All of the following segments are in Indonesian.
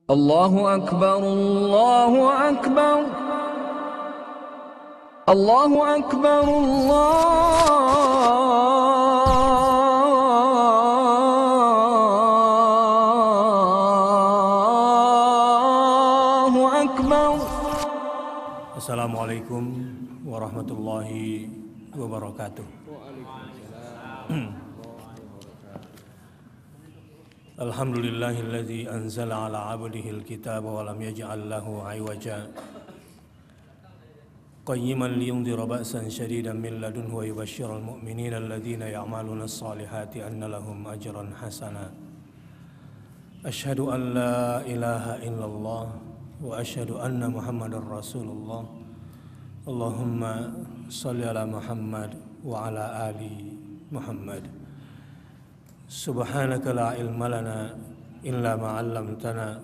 الله أكبر الله أكبر الله أكبر الله أكبر. Assalamualaikum warahmatullahi wabarakatuh. Alhamdulillahilladzi anzala ala abdihil kitaba wa lam yaj'al lahu 'iwaja qayyiman liyundhira ba'san shadidan min ladunhu wa yubashshiral mu'minina alladzina ya'maluna as-solihati anna lahum ajran hasana. Asyhadu an la ilaha illallah wa asyhadu anna Muhammadar Rasulullah. Allahumma shalli ala Muhammad wa ala ali Muhammad. Subhanaka la ilma lana illa ma 'allamtana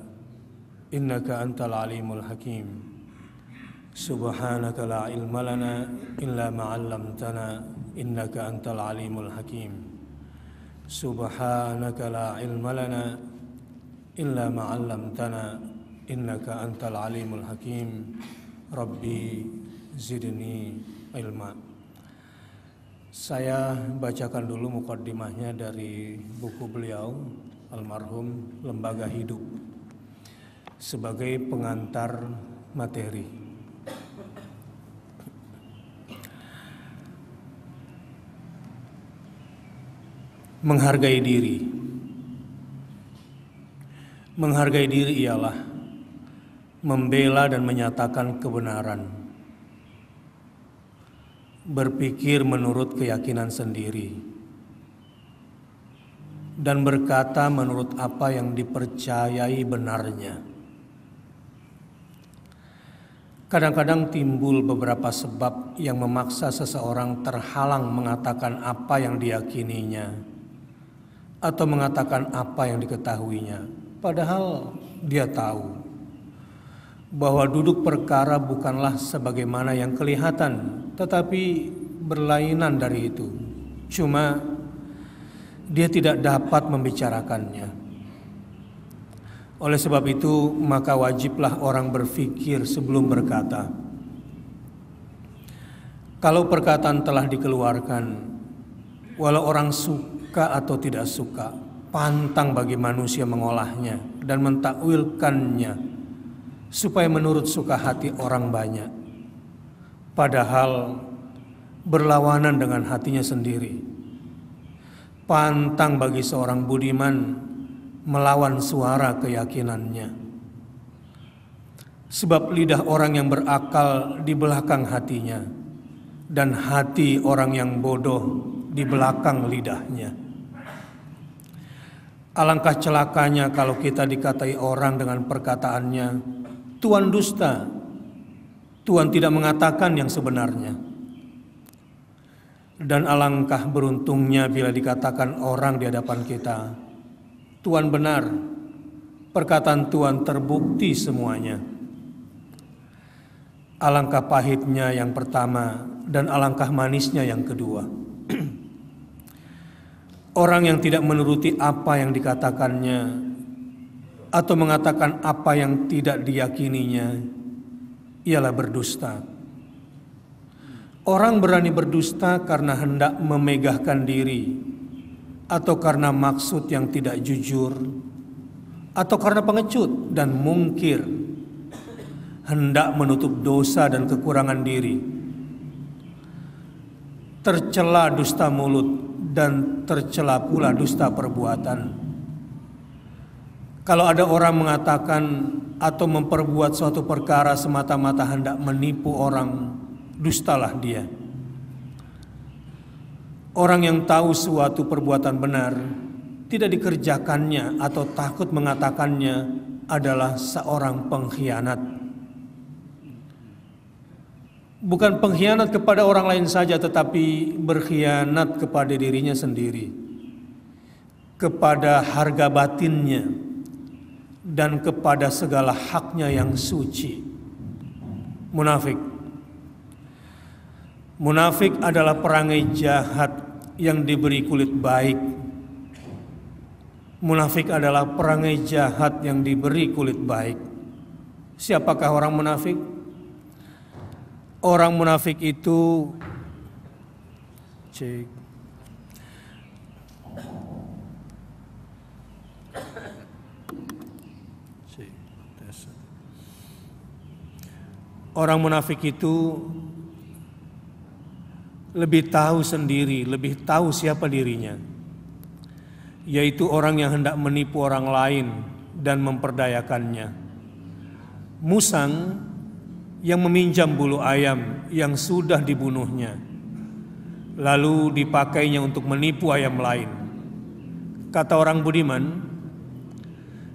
innaka antal alimul hakim. Subhanaka la ilma lana illa ma 'allamtana innaka antal alimul hakim. Subhanaka la ilma lana illa ma 'allamtana innaka antal alimul hakim. Rabbi zidni ilma. Saya bacakan dulu muqaddimahnya dari buku beliau almarhum Lembaga Hidup sebagai pengantar materi. Menghargai diri. Menghargai diri ialah membela dan menyatakan kebenaran, berpikir menurut keyakinan sendiri, dan berkata menurut apa yang dipercayai benarnya. Kadang-kadang timbul beberapa sebab yang memaksa seseorang terhalang mengatakan apa yang diyakininya atau mengatakan apa yang diketahuinya, padahal dia tahu bahwa duduk perkara bukanlah sebagaimana yang kelihatan, tetapi berlainan dari itu. Cuma dia tidak dapat membicarakannya. Oleh sebab itu, maka wajiblah orang berpikir sebelum berkata. Kalau perkataan telah dikeluarkan, walau orang suka atau tidak suka, pantang bagi manusia mengolahnya dan mentakwilkannya supaya menurut suka hati orang banyak, padahal berlawanan dengan hatinya sendiri. Pantang bagi seorang budiman melawan suara keyakinannya, sebab lidah orang yang berakal di belakang hatinya, dan hati orang yang bodoh di belakang lidahnya. Alangkah celakanya kalau kita dikatai orang dengan perkataannya, Tuan dusta, Tuan tidak mengatakan yang sebenarnya. Dan alangkah beruntungnya bila dikatakan orang di hadapan kita, Tuan benar, perkataan Tuan terbukti semuanya. Alangkah pahitnya yang pertama dan alangkah manisnya yang kedua. Orang yang tidak menuruti apa yang dikatakannya atau mengatakan apa yang tidak diyakininya ialah berdusta. Orang berani berdusta karena hendak memegahkan diri, atau karena maksud yang tidak jujur, atau karena pengecut dan mungkir, hendak menutup dosa dan kekurangan diri. Tercela dusta mulut dan tercela pula dusta perbuatan. Kalau ada orang mengatakan atau memperbuat suatu perkara semata-mata hendak menipu orang, dustalah dia. Orang yang tahu suatu perbuatan benar, tidak dikerjakannya atau takut mengatakannya adalah seorang pengkhianat. Bukan pengkhianat kepada orang lain saja, tetapi berkhianat kepada dirinya sendiri, kepada harga batinnya, dan kepada segala haknya yang suci. Munafik. Munafik adalah perangai jahat yang diberi kulit baik, Munafik adalah perangai jahat yang diberi kulit baik. Siapakah orang munafik? Orang munafik itu Orang munafik itu lebih tahu sendiri, lebih tahu siapa dirinya, yaitu orang yang hendak menipu orang lain dan memperdayakannya. Musang yang meminjam bulu ayam yang sudah dibunuhnya, lalu dipakainya untuk menipu ayam lain. Kata orang budiman,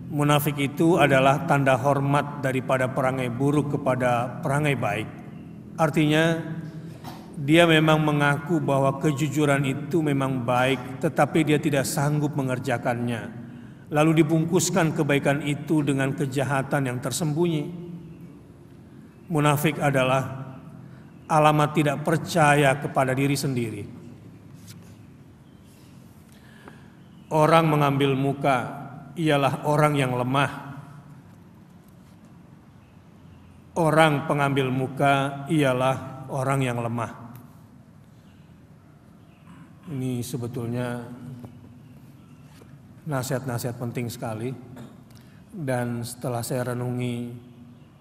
munafik itu adalah tanda hormat daripada perangai buruk kepada perangai baik. Artinya dia memang mengaku bahwa kejujuran itu memang baik, tetapi dia tidak sanggup mengerjakannya. Lalu dibungkuskan kebaikan itu dengan kejahatan yang tersembunyi. Munafik adalah alamat tidak percaya kepada diri sendiri. Orang mengambil muka ialah orang yang lemah. Orang pengambil muka ialah orang yang lemah. Ini sebetulnya nasihat-nasihat penting sekali. Dan setelah saya renungi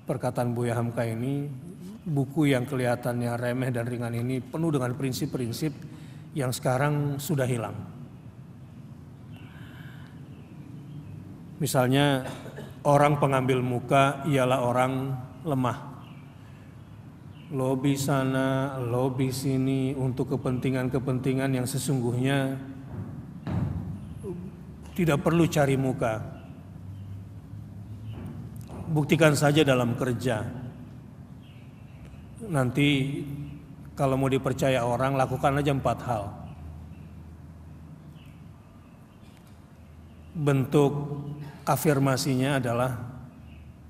perkataan Buya Hamka ini, buku yang kelihatannya remeh dan ringan ini penuh dengan prinsip-prinsip yang sekarang sudah hilang. Misalnya, orang pengambil muka ialah orang lemah. Lobi sana, lobi sini untuk kepentingan-kepentingan yang sesungguhnya tidak perlu cari muka. Buktikan saja dalam kerja. Nanti kalau mau dipercaya orang, lakukan aja 4 hal. Bentuk afirmasinya adalah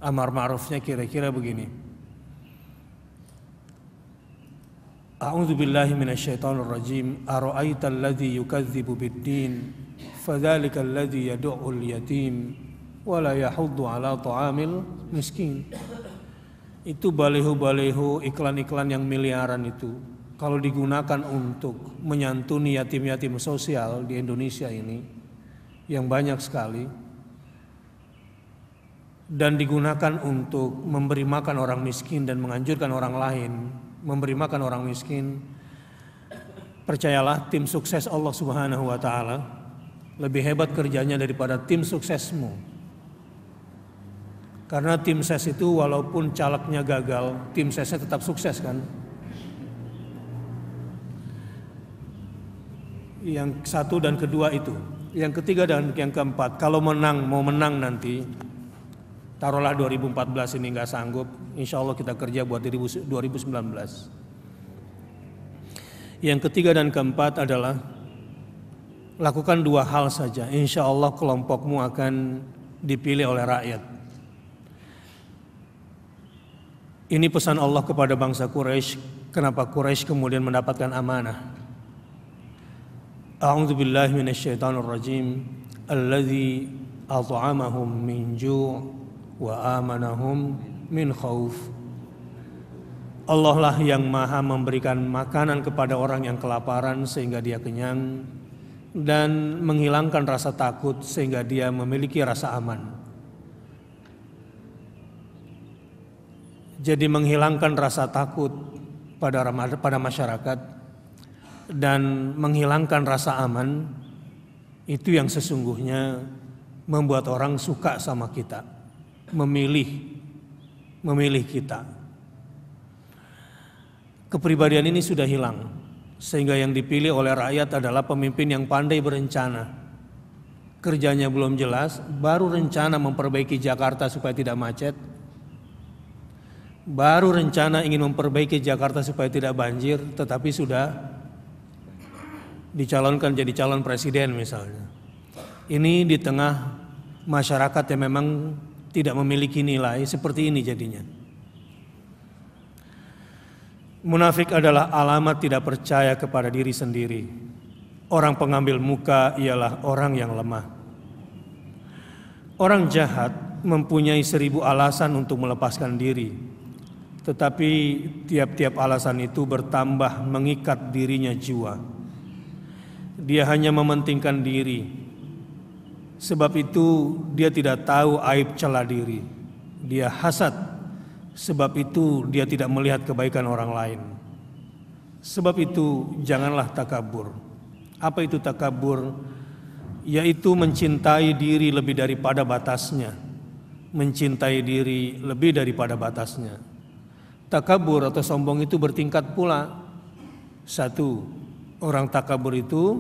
amar ma'rufnya kira-kira begini. A'udzu billahi minasyaitonir rajim. Ara'aital ladzi yukadzibu bid-din fadzalikal ladzi yad'ul yatim wa la yahuddu 'ala ta'amil miskin. Itu baliho-baliho iklan-iklan yang miliaran itu kalau digunakan untuk menyantuni yatim-yatim sosial di Indonesia ini yang banyak sekali, dan digunakan untuk memberi makan orang miskin dan menganjurkan orang lain memberi makan orang miskin, percayalah tim sukses Allah Subhanahu wa taala lebih hebat kerjanya daripada tim suksesmu. Karena tim ses itu walaupun calegnya gagal, tim sesnya tetap sukses kan? Yang satu dan kedua itu. Yang ketiga dan yang keempat, kalau mau menang nanti, taruhlah 2014 ini nggak sanggup, insya Allah kita kerja buat 2019. Yang ketiga dan keempat adalah lakukan 2 hal saja, insya Allah kelompokmu akan dipilih oleh rakyat. Ini pesan Allah kepada bangsa Quraisy. Kenapa Quraisy kemudian mendapatkan amanah? A'udzu billahi minasyaitonir rajim. Allazi at'amahum min ju' wa amanahum min khauf. Allah lah yang maha memberikan makanan kepada orang yang kelaparan sehingga dia kenyang, dan menghilangkan rasa takut sehingga dia memiliki rasa aman. Jadi menghilangkan rasa takut pada masyarakat dan menghilangkan rasa aman, itu yang sesungguhnya membuat orang suka sama kita, memilih kita. Kepribadian ini sudah hilang, sehingga yang dipilih oleh rakyat adalah pemimpin yang pandai berencana. Kerjanya belum jelas, baru rencana memperbaiki Jakarta supaya tidak macet, baru rencana ingin memperbaiki Jakarta supaya tidak banjir, tetapi sudah dicalonkan jadi calon presiden misalnya. Ini di tengah masyarakat yang memang tidak memiliki nilai, seperti ini jadinya. Munafik adalah alamat tidak percaya kepada diri sendiri. Orang pengambil muka ialah orang yang lemah. Orang jahat mempunyai 1000 alasan untuk melepaskan diri, tetapi tiap-tiap alasan itu bertambah mengikat dirinya jiwa. Dia hanya mementingkan diri. Sebab itu dia tidak tahu aib celah diri. Dia hasad. Sebab itu dia tidak melihat kebaikan orang lain. Sebab itu janganlah takabur. Apa itu takabur? Yaitu mencintai diri lebih daripada batasnya. Mencintai diri lebih daripada batasnya. Takabur atau sombong itu bertingkat pula. 1. Orang takabur itu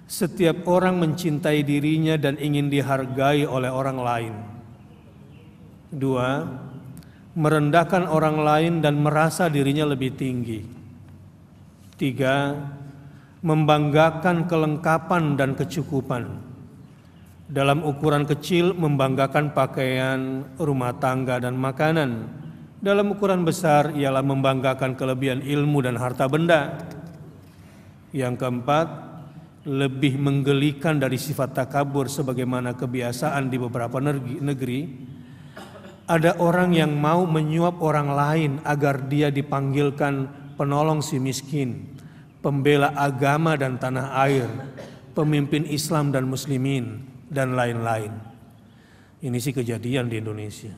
setiap orang mencintai dirinya dan ingin dihargai oleh orang lain. 2. Merendahkan orang lain dan merasa dirinya lebih tinggi. 3. Membanggakan kelengkapan dan kecukupan. Dalam ukuran kecil membanggakan pakaian, rumah tangga dan makanan. Dalam ukuran besar ialah membanggakan kelebihan ilmu dan harta benda. Yang keempat, lebih menggelikan dari sifat takabur sebagaimana kebiasaan di beberapa negeri, ada orang yang mau menyuap orang lain agar dia dipanggilkan penolong si miskin, pembela agama dan tanah air, pemimpin Islam dan muslimin, dan lain-lain. Ini sih kejadian di Indonesia.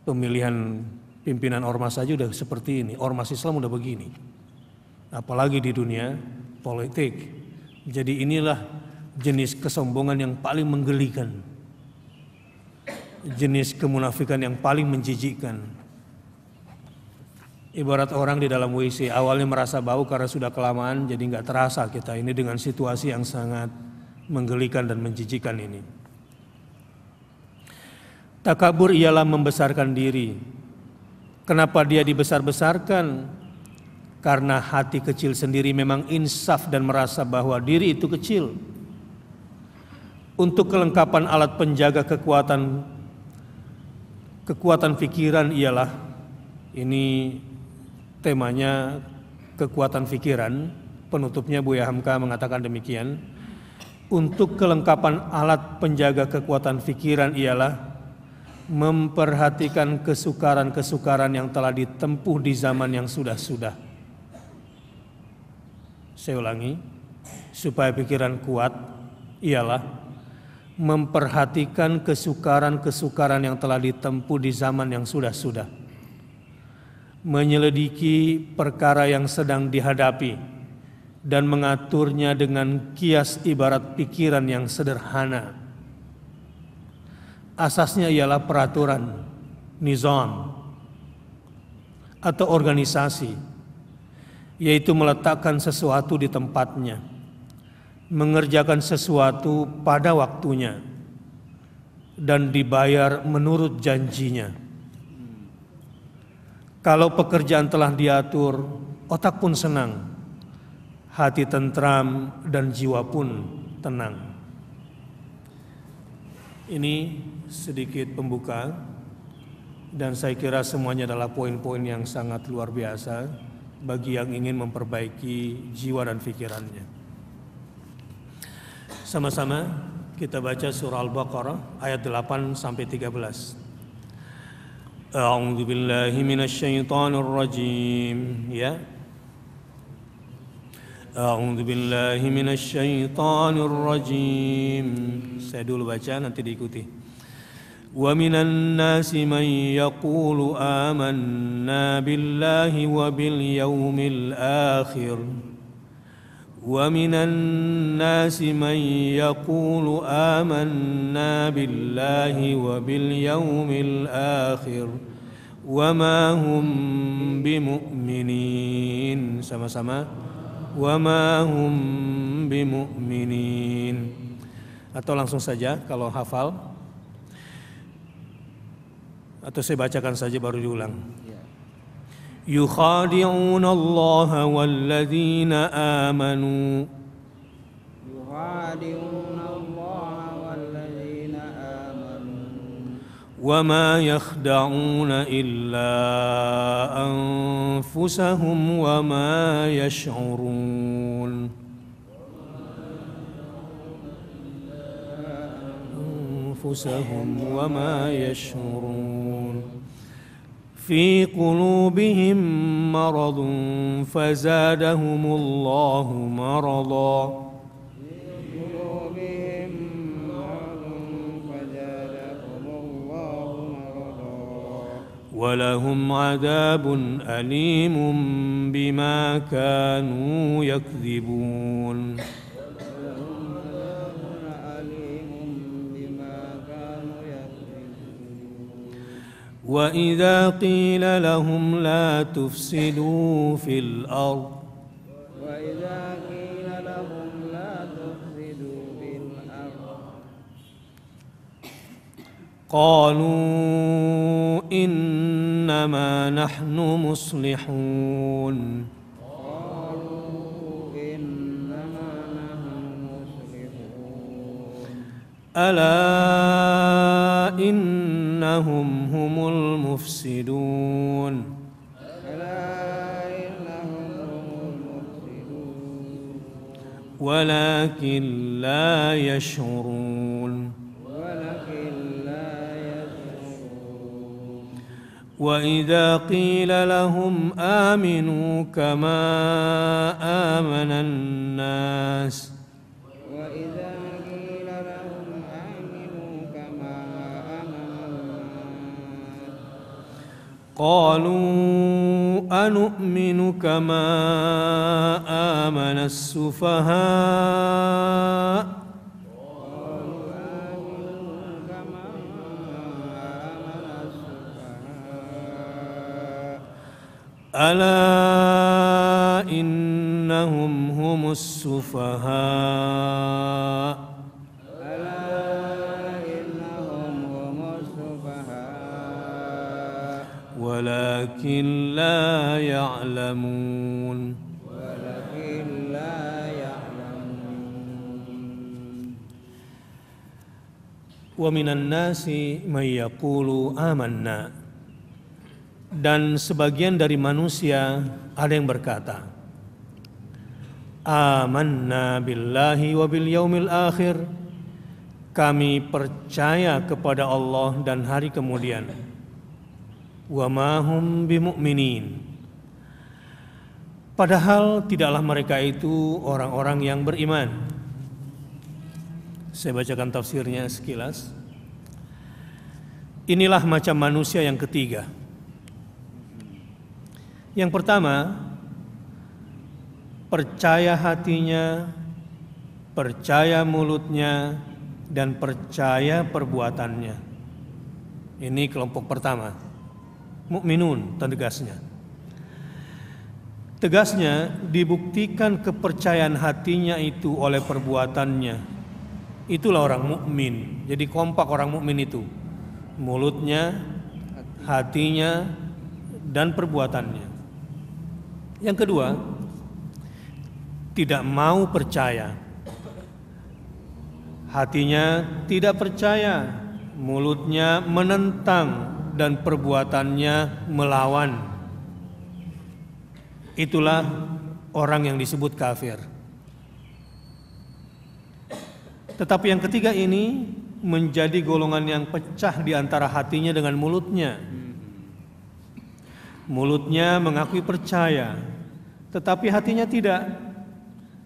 Pemilihan pimpinan ormas saja udah seperti ini, ormas Islam udah begini. Apalagi di dunia politik. Jadi inilah jenis kesombongan yang paling menggelikan. Jenis kemunafikan yang paling menjijikkan. Ibarat orang di dalam WC, awalnya merasa bau karena sudah kelamaan, jadi nggak terasa kita ini dengan situasi yang sangat menggelikan dan menjijikkan ini. Takabur ialah membesarkan diri. Kenapa dia dibesar-besarkan? Karena hati kecil sendiri memang insaf dan merasa bahwa diri itu kecil. Untuk kelengkapan alat penjaga kekuatan pikiran ialah, ini temanya kekuatan pikiran, penutupnya Buya Hamka mengatakan demikian. Untuk kelengkapan alat penjaga kekuatan pikiran ialah memperhatikan kesukaran-kesukaran yang telah ditempuh di zaman yang sudah-sudah. Saya ulangi, supaya pikiran kuat ialah memperhatikan kesukaran-kesukaran yang telah ditempuh di zaman yang sudah-sudah. Menyelidiki perkara yang sedang dihadapi dan mengaturnya dengan kias ibarat pikiran yang sederhana. Asasnya ialah peraturan, nizam, atau organisasi, yaitu meletakkan sesuatu di tempatnya, mengerjakan sesuatu pada waktunya, dan dibayar menurut janjinya. Kalau pekerjaan telah diatur, otak pun senang, hati tentram, dan jiwa pun tenang. Ini sedikit pembuka, dan saya kira semuanya adalah poin-poin yang sangat luar biasa bagi yang ingin memperbaiki jiwa dan pikirannya. Sama-sama kita baca surah Al-Baqarah ayat 8 sampai 13. A'udzu billahi minasyaitonir rajim. Ya. A'udzu billahi minasyaitonir rajim. Saya dulu baca, nanti diikuti. وَمِنَ النَّاسِ مَنْ يَقُولُ آمَنَّا بِاللَّهِ وَبِالْيَوْمِ الْآخِرِ وَمِنَ النَّاسِ مَنْ يَقُولُ آمَنَّا بِاللَّهِ وَبِالْيَوْمِ الْآخِرِ وَمَا هُمْ بِمُؤْمِنِينَ. Sama-sama. وَمَا هُمْ بِمُؤْمِنِينَ. Atau langsung saja kalau hafal. Atau saya bacakan saja baru diulang. يخادعون الله والذين آمنوا وما يخدعون إلا أنفسهم وما يشعرون أنفسهم وما يشعرون في قلوبهم مرض فزادهم الله مرضا ولهم عذاب أليم بما كانوا يكذبون وإذا قيل لهم لا تفسدوا في الأرض قالوا إنما نحن مصلحون ألا إنهم هم المفسدون ولكن لا يشعرون وإذا قيل لهم آمنوا كما آمن الناس قالوا أنؤمن كما آمن السفهاء ألا إنهم هم السفهاء ولكن لا يعلمون ومن الناس من يقول آمنا dan sebagian dari manusia ada yang berkata amanna billahi wa bil yaumil akhir, kami percaya kepada Allah dan hari kemudian. Wa ma hum bimu'minin, padahal tidaklah mereka itu orang-orang yang beriman. Saya bacakan tafsirnya sekilas. Inilah macam manusia yang ketiga. Yang pertama, percaya hatinya, percaya mulutnya, dan percaya perbuatannya. Ini kelompok pertama, mukminun tegasnya. Tegasnya dibuktikan kepercayaan hatinya itu oleh perbuatannya. Itulah orang mukmin. Jadi kompak orang mukmin itu, mulutnya, hatinya, dan perbuatannya. Yang kedua, tidak mau percaya. Hatinya tidak percaya, mulutnya menentang, dan perbuatannya melawan. Itulah orang yang disebut kafir. Tetapi yang ketiga ini menjadi golongan yang pecah di antara hatinya dengan mulutnya. Mulutnya mengakui percaya, tetapi hatinya tidak.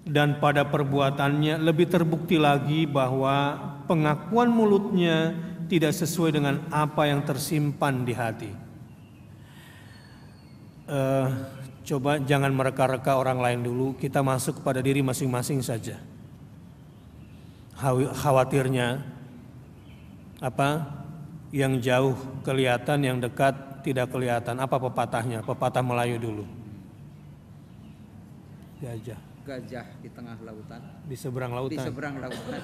Dan pada perbuatannya lebih terbukti lagi bahwa pengakuan mulutnya tidak sesuai dengan apa yang tersimpan di hati. Coba jangan mereka-reka orang lain dulu, kita masuk kepada diri masing-masing saja. Khawatirnya apa? Yang jauh kelihatan, yang dekat tidak kelihatan. Apa pepatahnya? Pepatah Melayu dulu. Gajah di tengah lautan, di seberang lautan. Di seberang lautan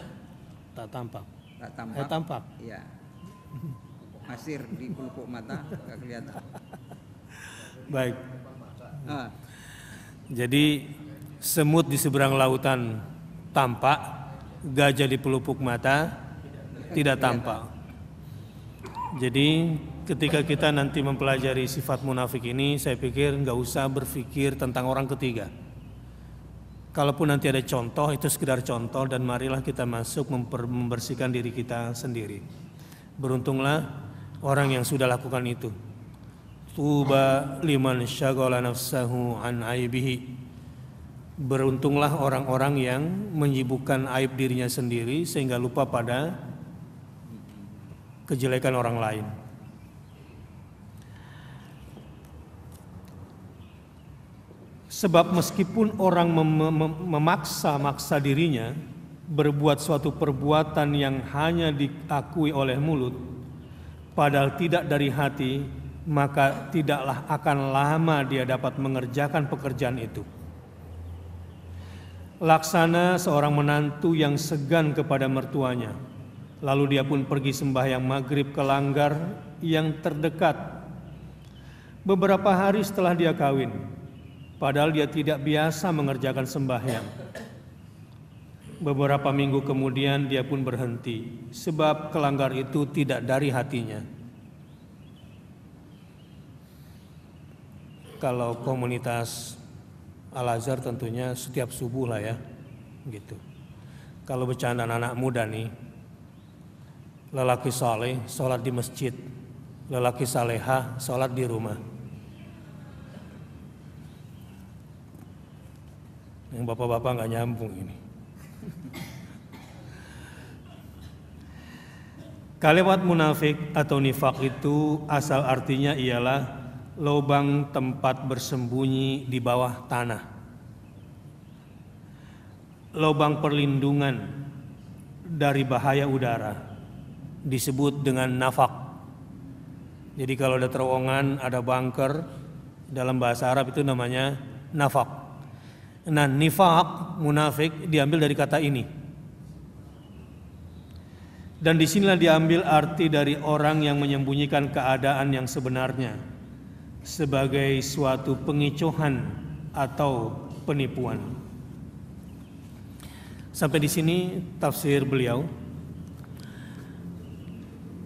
tak tampak. Tak tampak. Tampak. Iya. Pasir di pelupuk mata nggak kelihatan. Baik. Jadi semut di seberang lautan tampak, gajah di pelupuk mata tidak tampak. Jadi ketika kita nanti mempelajari sifat munafik ini, saya pikir nggak usah berpikir tentang orang ketiga. Kalaupun nanti ada contoh, itu sekedar contoh, dan marilah kita masuk membersihkan diri kita sendiri. Beruntunglah orang yang sudah lakukan itu. Tuba liman syaghala nafsahu an aibihi. Beruntunglah orang-orang yang menyibukkan aib dirinya sendiri sehingga lupa pada kejelekan orang lain. Sebab meskipun orang memaksa dirinya berbuat suatu perbuatan yang hanya diakui oleh mulut, padahal tidak dari hati, maka tidaklah akan lama dia dapat mengerjakan pekerjaan itu. Laksana seorang menantu yang segan kepada mertuanya, lalu dia pun pergi sembahyang maghrib ke langgar yang terdekat. Beberapa hari setelah dia kawin, padahal dia tidak biasa mengerjakan sembahyang. Beberapa minggu kemudian dia pun berhenti, sebab kelanggar itu tidak dari hatinya. Kalau komunitas Al-Azhar tentunya setiap subuh lah ya, gitu. Kalau bercanda anak muda nih, lelaki saleh sholat di masjid, lelaki salehah sholat di rumah. Yang bapak-bapak nggak nyambung ini. Kalimat munafik atau nifak itu asal artinya ialah lubang tempat bersembunyi di bawah tanah, lubang perlindungan dari bahaya udara, disebut dengan nafak. Jadi kalau ada terowongan, ada bunker, dalam bahasa Arab itu namanya nafak. Nah, nifak, munafik diambil dari kata ini. Dan disinilah diambil arti dari orang yang menyembunyikan keadaan yang sebenarnya sebagai suatu pengecohan atau penipuan. Sampai di sini tafsir beliau.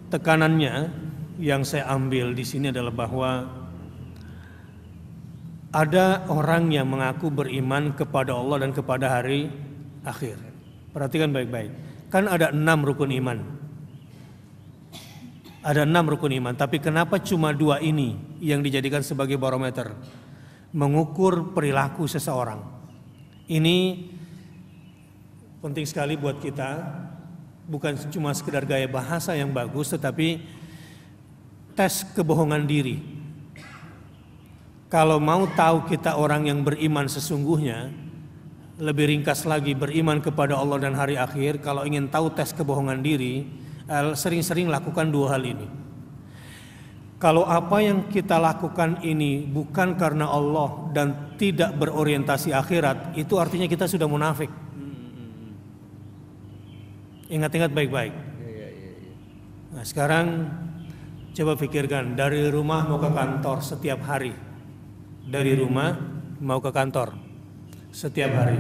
Tekanannya yang saya ambil di sini adalah bahwa ada orang yang mengaku beriman kepada Allah dan kepada hari akhir. Perhatikan baik-baik. Kan ada 6 rukun iman. Ada 6 rukun iman, tapi kenapa cuma 2 ini yang dijadikan sebagai barometer mengukur perilaku seseorang? Ini penting sekali buat kita, bukan cuma sekedar gaya bahasa yang bagus, tetapi tes kebohongan diri. Kalau mau tahu kita orang yang beriman sesungguhnya, lebih ringkas lagi beriman kepada Allah dan hari akhir. Kalau ingin tahu tes kebohongan diri, sering-sering lakukan 2 hal ini. Kalau apa yang kita lakukan ini bukan karena Allah dan tidak berorientasi akhirat, itu artinya kita sudah munafik. Ingat-ingat baik-baik. Nah, sekarang coba pikirkan, dari rumah mau ke kantor setiap hari. Dari rumah mau ke kantor setiap hari.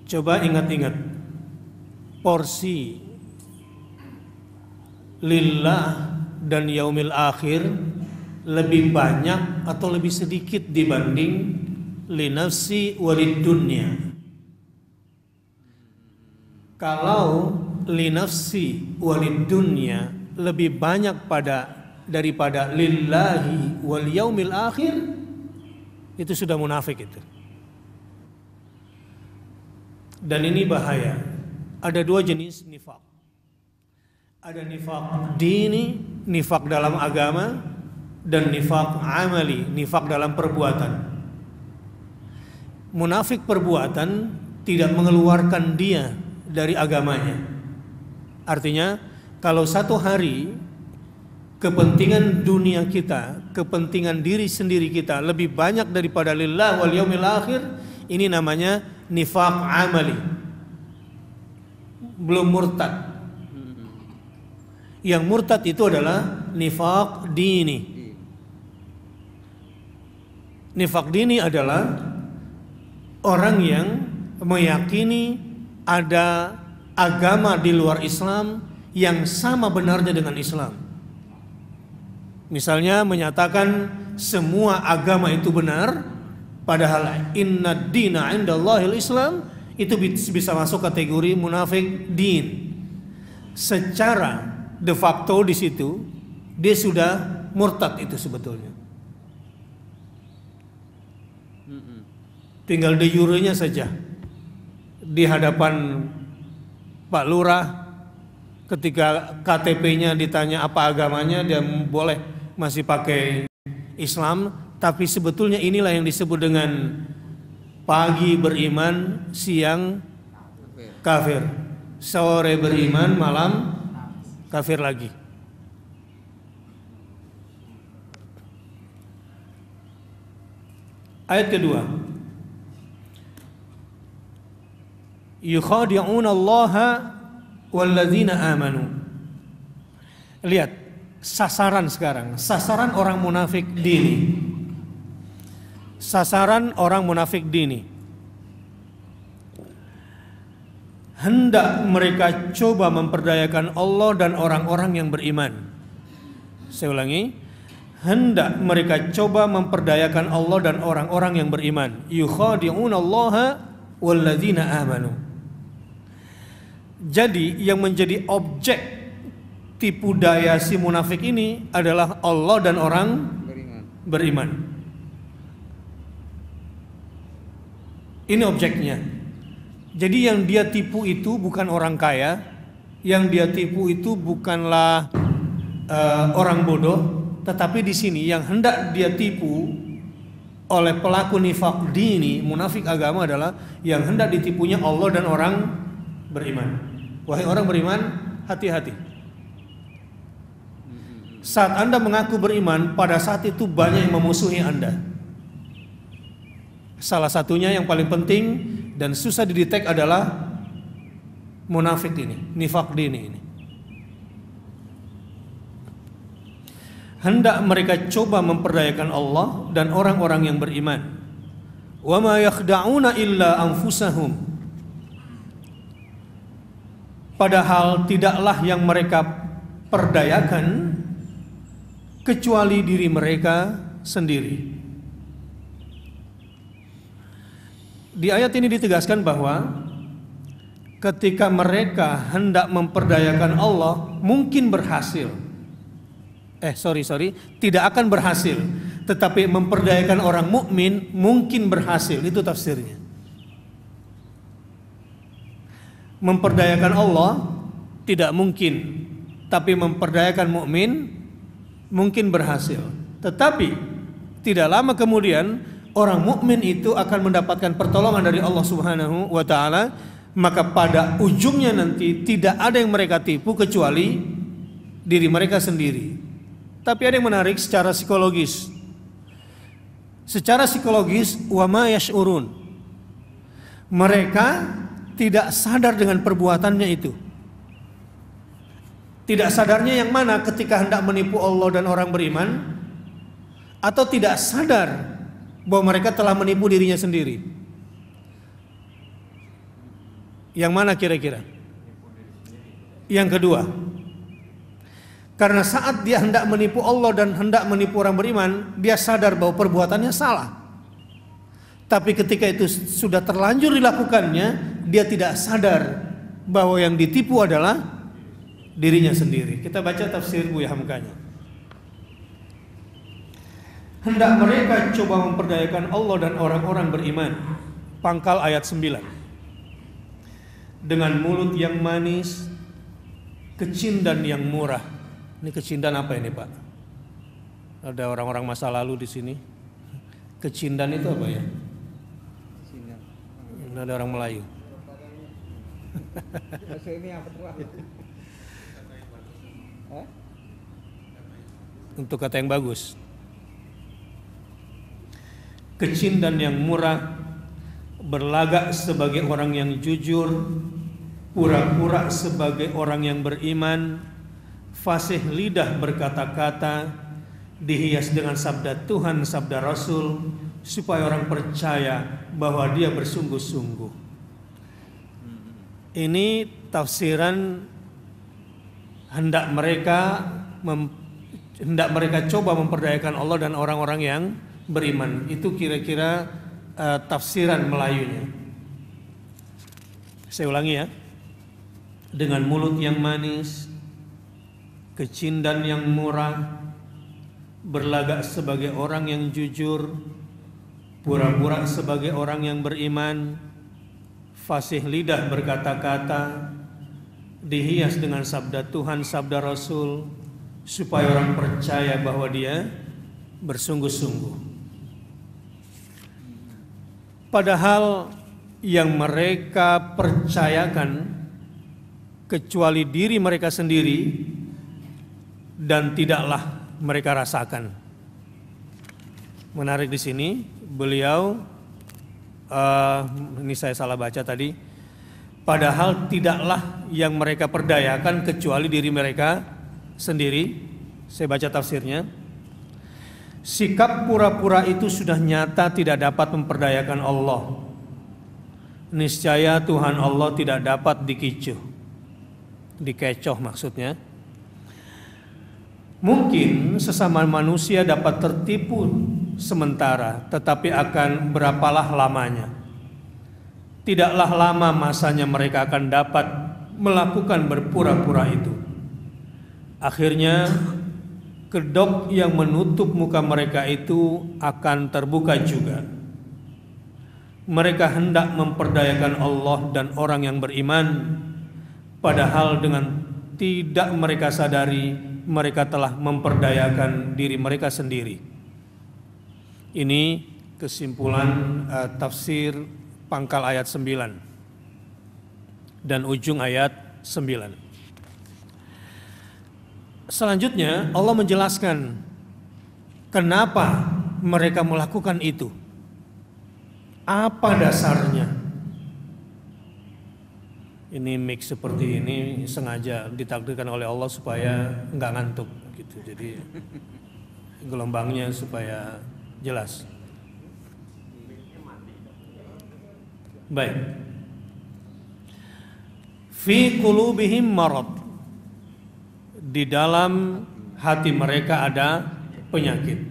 Coba ingat-ingat, porsi lillah dan yaumil akhir lebih banyak atau lebih sedikit dibanding linafsi walid dunya? Kalau linafsi walid dunya lebih banyak daripada lillahi wal yaumil akhir, itu sudah munafik itu. Dan ini bahaya. Ada 2 jenis nifak. Ada nifak dini, nifak dalam agama, dan nifak amali, nifak dalam perbuatan. Munafik perbuatan tidak mengeluarkan dia dari agamanya. Artinya, kalau satu hari kepentingan dunia kita, kepentingan diri sendiri kita lebih banyak daripada lillah wal yaumil akhir, ini namanya nifak amali. Belum murtad. Yang murtad itu adalah nifak dini. Nifak dini adalah orang yang meyakini ada agama di luar Islam yang sama benarnya dengan Islam. Misalnya menyatakan semua agama itu benar, Padahal inna dina indallahil Islam itu bisa masuk kategori munafik din. Secara de facto di situ dia sudah murtad itu sebetulnya. Tinggal de jure-nya saja di hadapan Pak Lurah ketika KTP-nya ditanya apa agamanya, dia boleh masih pakai Islam, tapi sebetulnya inilah yang disebut dengan pagi beriman, siang kafir, sore beriman, malam kafir lagi. Ayat kedua, yukhadi'una Allaha walladzina amanu. Lihat sasaran sekarang, sasaran orang munafik dini. Sasaran orang munafik dini. Hendak mereka coba memperdayakan Allah dan orang-orang yang beriman. Saya ulangi, hendak mereka coba memperdayakan Allah dan orang-orang yang beriman. Yukhadi'una Allaha walladzina amanu. Jadi yang menjadi objek tipu daya si munafik ini adalah Allah dan orang beriman. Ini objeknya. Jadi yang dia tipu itu bukan orang kaya, yang dia tipu itu bukanlah orang bodoh, tetapi di sini yang hendak dia tipu oleh pelaku nifaq dini, munafik agama adalah yang hendak ditipunya Allah dan orang beriman. Wahai orang beriman, hati-hati. Saat Anda mengaku beriman, pada saat itu banyak yang memusuhi Anda. Salah satunya yang paling penting dan susah didetek adalah munafik ini, nifaq dini ini. Hendak mereka coba memperdayakan Allah dan orang-orang yang beriman. Wa ma yakhda'una illa anfusahum. Padahal tidaklah yang mereka perdayakan kecuali diri mereka sendiri. Di ayat ini ditegaskan bahwa ketika mereka hendak memperdayakan Allah mungkin berhasil. Tidak akan berhasil. Tetapi memperdayakan orang mukmin mungkin berhasil. Itu tafsirnya. Memperdayakan Allah tidak mungkin, tapi memperdayakan mukmin mungkin berhasil. Tetapi tidak lama kemudian orang mukmin itu akan mendapatkan pertolongan dari Allah Subhanahu wa taala, maka pada ujungnya nanti tidak ada yang mereka tipu kecuali diri mereka sendiri. Tapi ada yang menarik secara psikologis. Secara psikologis, wa ma yash'urun. Mereka tidak sadar dengan perbuatannya itu. Tidak sadarnya yang mana ketika hendak menipu Allah dan orang beriman, atau tidak sadar bahwa mereka telah menipu dirinya sendiri. Yang mana kira-kira? Yang kedua. Karena saat dia hendak menipu Allah dan hendak menipu orang beriman, dia sadar bahwa perbuatannya salah. Tapi ketika itu sudah terlanjur dilakukannya, dia tidak sadar bahwa yang ditipu adalah dirinya sendiri. Kita baca tafsir Buya Hamkanya. Hendak mereka coba memperdayakan Allah dan orang-orang beriman. Pangkal ayat 9. Dengan mulut yang manis, kecindan yang murah. Ini kecindan apa ini, Pak? Ada orang-orang masa lalu di sini. Kecindan itu apa ya? Ada orang Melayu. Untuk kata yang bagus. Kecindan yang murah, berlagak sebagai orang yang jujur, pura-pura sebagai orang yang beriman, fasih lidah berkata-kata, dihias dengan sabda Tuhan, sabda Rasul, supaya orang percaya bahwa dia bersungguh-sungguh. Ini tafsiran hendak mereka coba memperdayakan Allah dan orang-orang yang beriman. Itu kira-kira tafsiran Melayunya. Saya ulangi ya. Dengan mulut yang manis, kecindan yang murah, berlagak sebagai orang yang jujur, pura-pura sebagai orang yang beriman, fasih lidah berkata-kata, dihias dengan sabda Tuhan, sabda Rasul, supaya orang percaya bahwa dia bersungguh-sungguh. Padahal yang mereka percayakan kecuali diri mereka sendiri dan tidaklah mereka rasakan. Menarik di sini, beliau ini saya salah baca tadi. Padahal tidaklah yang mereka perdayakan kecuali diri mereka sendiri. Saya baca tafsirnya. Sikap pura-pura itu sudah nyata tidak dapat memperdayakan Allah. Niscaya Tuhan Allah tidak dapat dikecoh maksudnya. Mungkin sesama manusia dapat tertipu sementara, tetapi akan berapalah lamanya? Tidaklah lama masanya mereka akan dapat melakukan berpura-pura itu. Akhirnya kedok yang menutup muka mereka itu akan terbuka juga. Mereka hendak memperdayakan Allah dan orang yang beriman, padahal dengan tidak mereka sadari mereka telah memperdayakan diri mereka sendiri. Ini kesimpulan tafsir pangkal ayat 9 dan ujung ayat 9. Selanjutnya Allah menjelaskan kenapa mereka melakukan itu. Apa dasarnya? Ini mix seperti ini sengaja ditakdirkan oleh Allah supaya enggak ngantuk gitu. Jadi gelombangnya supaya jelas. Baik. Fi qulubihim marad. Di dalam hati mereka ada penyakit.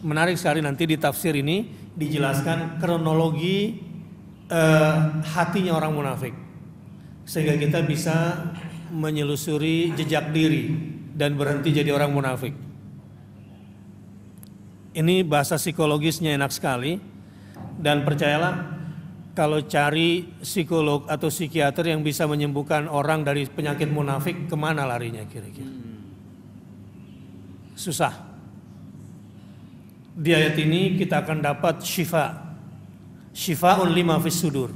Menarik sekali, nanti di tafsir ini dijelaskan kronologi hatinya orang munafik, sehingga kita bisa menyelusuri jejak diri dan berhenti jadi orang munafik. Ini bahasa psikologisnya enak sekali, dan percayalah kalau cari psikolog atau psikiater yang bisa menyembuhkan orang dari penyakit munafik, kemana larinya kira-kira? Susah. Di ayat ini kita akan dapat syifa'un lima fis sudur.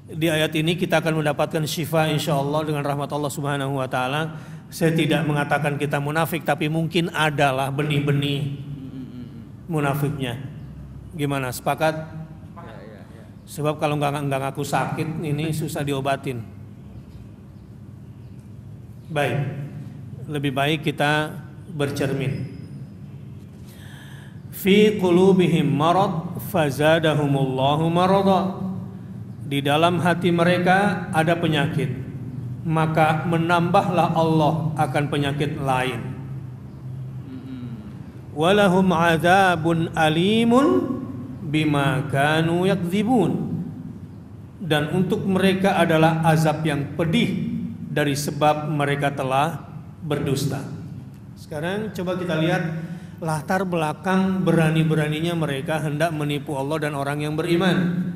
Di ayat ini kita akan mendapatkan syifa insyaallah dengan rahmat Allah Subhanahu wa taala. Saya tidak mengatakan kita munafik, tapi mungkin adalah benih-benih munafiknya. Gimana, sepakat? Sebab kalau nggak ngaku sakit ini susah diobatin. Baik, lebih baik kita bercermin. Fi qulubihim marad fazadahumullahu marada. Di dalam hati mereka ada penyakit, maka menambahlah Allah akan penyakit lain. Walahum adzabun alimun bima kanu yakdzibun. Dan untuk mereka adalah azab yang pedih dari sebab mereka telah berdusta. Sekarang coba kita lihat latar belakang berani-beraninya mereka hendak menipu Allah dan orang yang beriman.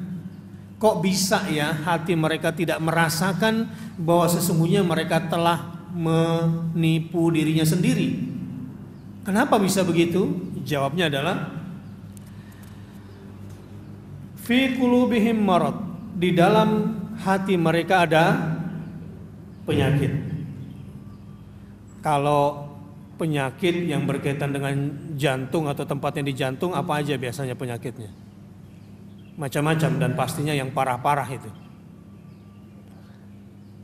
Kok bisa ya hati mereka tidak merasakan bahwa sesungguhnya mereka telah menipu dirinya sendiri? Kenapa bisa begitu? Jawabnya adalah fi qulubihim marad. Di dalam hati mereka ada penyakit. Kalau penyakit yang berkaitan dengan jantung atau tempatnya di jantung, apa aja biasanya penyakitnya? Macam-macam, dan pastinya yang parah-parah itu.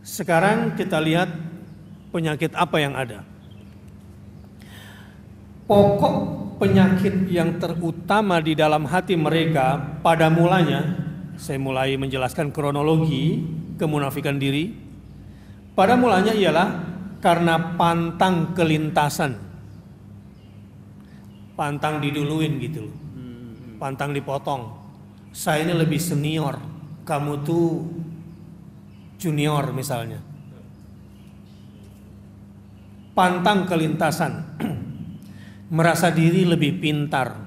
Sekarang kita lihat penyakit apa yang ada. Pokok penyakit yang terutama di dalam hati mereka pada mulanya, saya mulai menjelaskan kronologi kemunafikan diri. Pada mulanya ialah karena pantang kelintasan. Pantang diduluin gitu loh. pantang dipotong. Saya ini lebih senior, kamu tuh junior misalnya. Pantang kelintasan, merasa diri lebih pintar.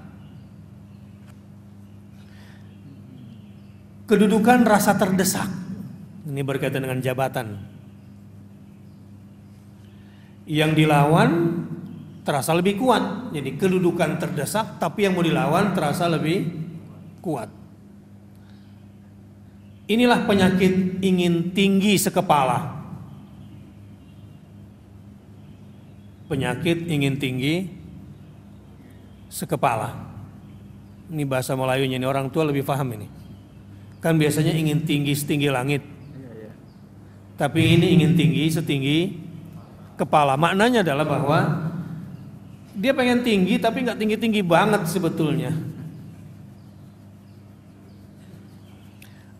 Kedudukan rasa terdesak, ini berkaitan dengan jabatan. Yang dilawan terasa lebih kuat, jadi kedudukan terdesak, tapi yang mau dilawan terasa lebih kuat. Inilah penyakit ingin tinggi sekepala. Penyakit ingin tinggi sekepala. Ini bahasa Melayunya, ini orang tua lebih paham ini. Kan biasanya ingin tinggi setinggi langit. Tapi ini ingin tinggi setinggi kepala. Maknanya adalah bahwa dia pengen tinggi tapi nggak tinggi-tinggi banget sebetulnya.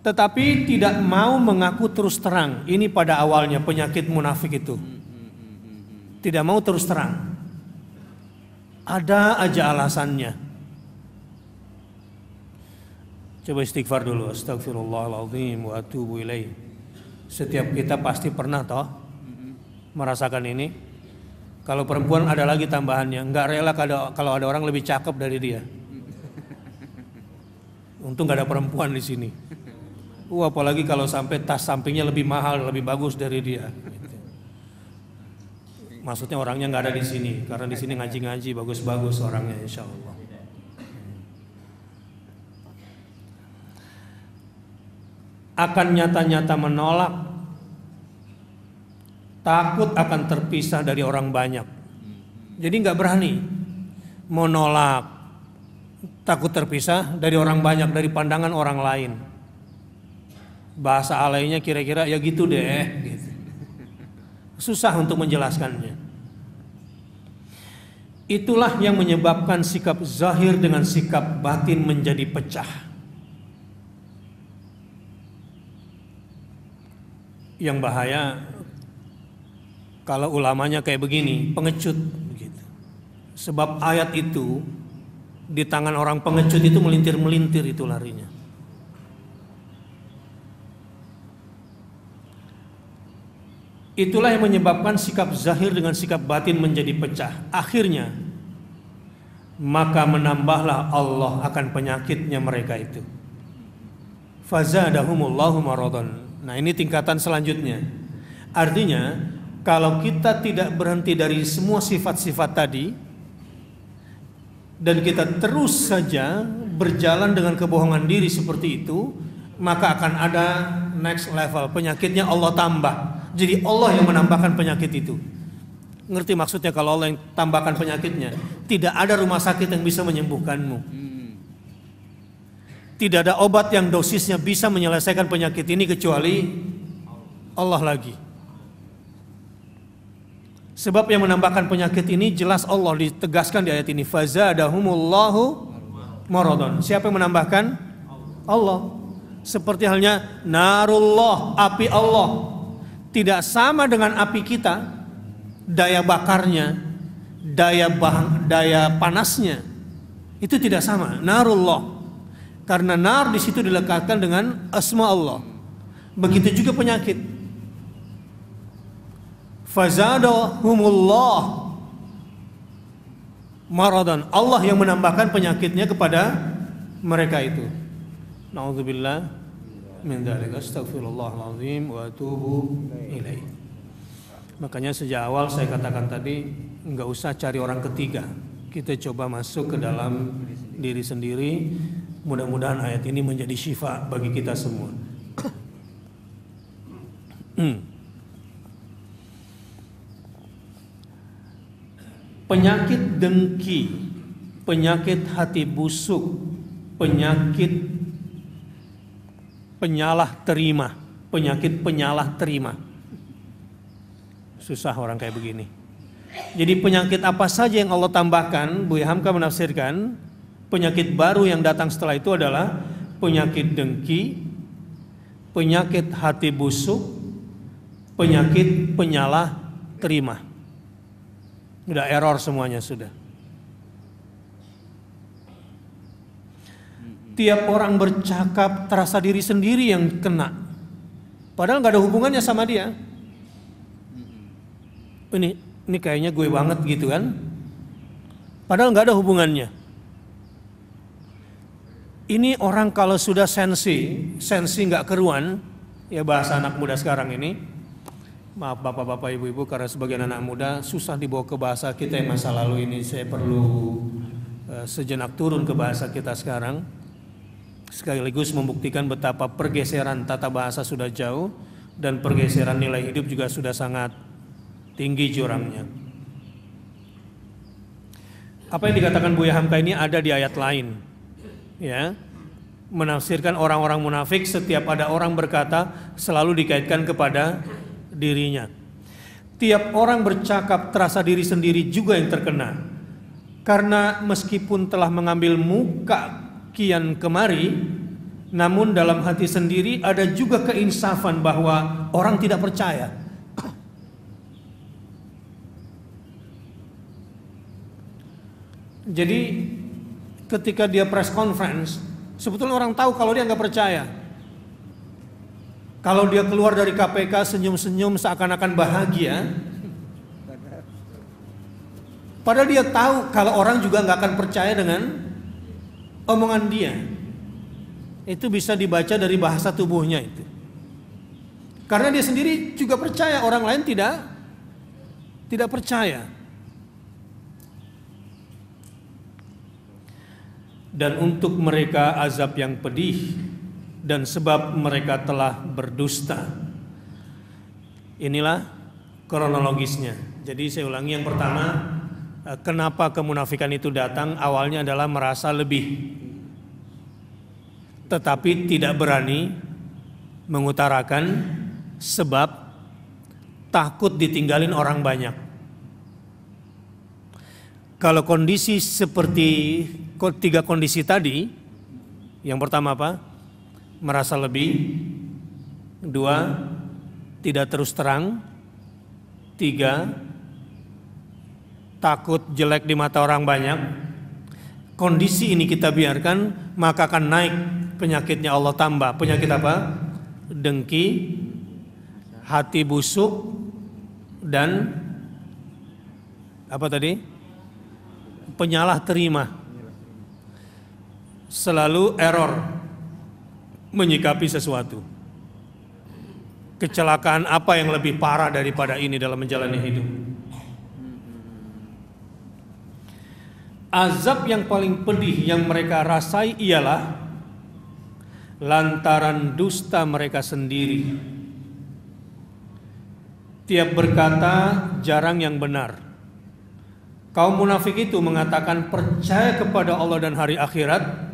Tetapi tidak mau mengaku terus terang. Ini pada awalnya penyakit munafik itu. Tidak mau terus terang. Ada aja alasannya. Coba istighfar dulu. Astagfirullahaladzim wa atubu ilaih. Setiap kita pasti pernah toh merasakan ini. Kalau perempuan ada lagi tambahannya. Nggak rela kalau ada orang lebih cakep dari dia. Untung nggak ada perempuan di sini. Apalagi kalau sampai tas sampingnya lebih mahal, lebih bagus dari dia. Maksudnya orangnya nggak ada di sini, karena di sini ngaji-ngaji bagus-bagus orangnya, insya Allah. Akan nyata-nyata menolak, takut akan terpisah dari orang banyak. Jadi nggak berani menolak, takut terpisah dari orang banyak, dari pandangan orang lain. Bahasa alainya kira-kira ya gitu deh. Gitu. Susah untuk menjelaskannya. Itulah yang menyebabkan sikap zahir dengan sikap batin menjadi pecah. Yang bahaya kalau ulamanya kayak begini, pengecut begitu. Sebab ayat itu di tangan orang pengecut itu melintir-melintir itu larinya. Itulah yang menyebabkan sikap zahir dengan sikap batin menjadi pecah. Akhirnya maka menambahlah Allah akan penyakitnya mereka itu. Fazadahumullahu maradhan. Nah, ini tingkatan selanjutnya. Artinya kalau kita tidak berhenti dari semua sifat-sifat tadi dan kita terus saja berjalan dengan kebohongan diri seperti itu, maka akan ada next level, penyakitnya Allah tambah. Jadi Allah yang menambahkan penyakit itu. Ngerti maksudnya kalau Allah yang tambahkan penyakitnya? Tidak ada rumah sakit yang bisa menyembuhkanmu. Tidak ada obat yang dosisnya bisa menyelesaikan penyakit ini kecuali Allah lagi. Sebab yang menambahkan penyakit ini jelas Allah ditegaskan di ayat ini. Fazadahumullahu maradhan. Siapa yang menambahkan? Allah. Seperti halnya narullah, api Allah. Tidak sama dengan api kita, daya bakarnya, daya panasnya, itu tidak sama. Narullah, karena nar di situ dilekatkan dengan asma Allah. Begitu juga penyakit. Fazadahumullah maradhan. Allah yang menambahkan penyakitnya kepada mereka itu. Na'udzubillah min dzalik. Astaghfirullahaladzim wa atubu ilaih. Makanya sejak awal saya katakan tadi, enggak usah cari orang ketiga. Kita coba masuk ke dalam diri sendiri. Mudah-mudahan ayat ini menjadi syifa bagi kita semua. Penyakit dengki, penyakit hati busuk, penyakit penyalah terima, penyakit penyalah terima. Susah orang kayak begini. Jadi penyakit apa saja yang Allah tambahkan, Bu Hamka menafsirkan, penyakit baru yang datang setelah itu adalah penyakit dengki, penyakit hati busuk, penyakit penyalah terima. Udah error semuanya sudah. tiap orang bercakap terasa diri sendiri yang kena. Padahal nggak ada hubungannya sama dia. Ini kayaknya gue banget gitu kan. Padahal nggak ada hubungannya. Ini orang kalau sudah sensi nggak keruan, ya bahasa anak muda sekarang ini. Maaf bapak-bapak, ibu-ibu, karena sebagian anak muda susah dibawa ke bahasa kita yang masa lalu ini. Saya perlu sejenak turun ke bahasa kita sekarang, sekaligus membuktikan betapa pergeseran tata bahasa sudah jauh dan pergeseran nilai hidup juga sudah sangat tinggi jurangnya. Apa yang dikatakan Buya Hamka ini ada di ayat lain, ya, menafsirkan orang-orang munafik setiap ada orang berkata selalu dikaitkan kepada dirinya. Tiap orang bercakap terasa diri sendiri juga yang terkena, karena meskipun telah mengambil muka kian kemari, namun dalam hati sendiri ada juga keinsafan bahwa orang tidak percaya. Jadi ketika dia press conference, sebetulnya orang tahu kalau dia nggak percaya. Kalau dia keluar dari KPK senyum-senyum seakan-akan bahagia, padahal dia tahu kalau orang juga nggak akan percaya dengan omongan dia. Itu bisa dibaca dari bahasa tubuhnya itu. Karena dia sendiri juga percaya, orang lain tidak percaya. Dan untuk mereka azab yang pedih, dan sebab mereka telah berdusta. Inilah kronologisnya. Jadi saya ulangi, yang pertama, kenapa kemunafikan itu datang? Awalnya adalah merasa lebih, tetapi tidak berani mengutarakan sebab takut ditinggalin orang banyak. Kalau kondisi seperti tiga kondisi tadi, yang pertama apa? Merasa lebih. Dua, tidak terus terang. Tiga, takut jelek di mata orang banyak. Kondisi ini kita biarkan, maka akan naik penyakitnya, Allah tambah. Penyakit apa? Dengki, hati busuk, dan apa tadi? Penyalah terima. Selalu error menyikapi sesuatu. Kecelakaan apa yang lebih parah daripada ini dalam menjalani hidup? Azab yang paling pedih yang mereka rasai ialah lantaran dusta mereka sendiri. Tiap berkata jarang yang benar. Kaum munafik itu mengatakan percaya kepada Allah dan hari akhirat,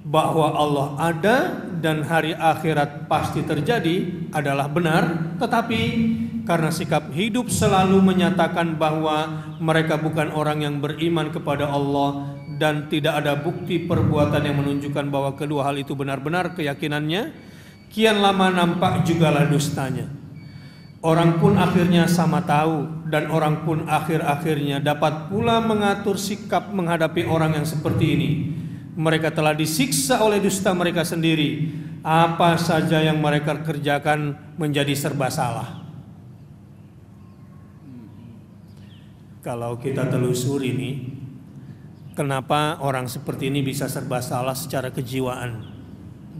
bahwa Allah ada dan hari akhirat pasti terjadi adalah benar, tetapi karena sikap hidup selalu menyatakan bahwa mereka bukan orang yang beriman kepada Allah dan tidak ada bukti perbuatan yang menunjukkan bahwa kedua hal itu benar-benar keyakinannya, kian lama nampak jugalah dustanya. Orang pun akhirnya sama tahu, dan orang pun akhir-akhirnya dapat pula mengatur sikap menghadapi orang yang seperti ini. Mereka telah disiksa oleh dusta mereka sendiri. Apa saja yang mereka kerjakan menjadi serba salah. Kalau kita telusuri ini, kenapa orang seperti ini bisa serba salah secara kejiwaan?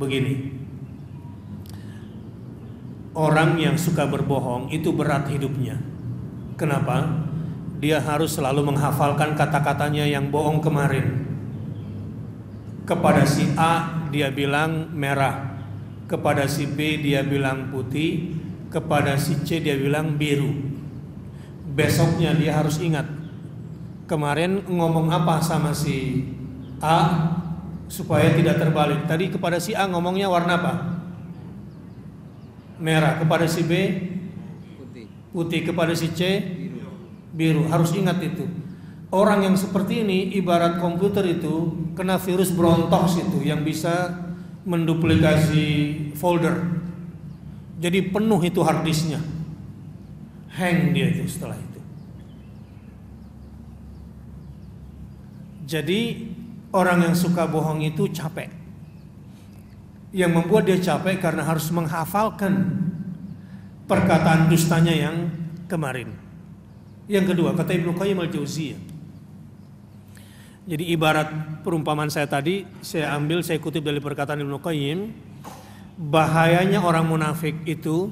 Begini, orang yang suka berbohong itu berat hidupnya. Kenapa? Dia harus selalu menghafalkan kata-katanya yang bohong kemarin. Kepada si A dia bilang merah, kepada si B dia bilang putih, kepada si C dia bilang biru. Besoknya dia harus ingat kemarin ngomong apa sama si A supaya tidak terbalik. Tadi kepada si A ngomongnya warna apa? Merah. Kepada si B putih. Kepada si C biru. Harus ingat itu. Orang yang seperti ini ibarat komputer itu kena virus Brontox itu yang bisa menduplikasi folder. Jadi penuh itu hard disknya. Hang dia itu setelah itu. Jadi orang yang suka bohong itu capek. yang membuat dia capek karena harus menghafalkan perkataan dustanya yang kemarin. Yang kedua, kata Ibnu Qayyim al-Jauziyah, jadi ibarat perumpamaan saya tadi, saya kutip dari perkataan Ibnu Qayyim, bahayanya orang munafik itu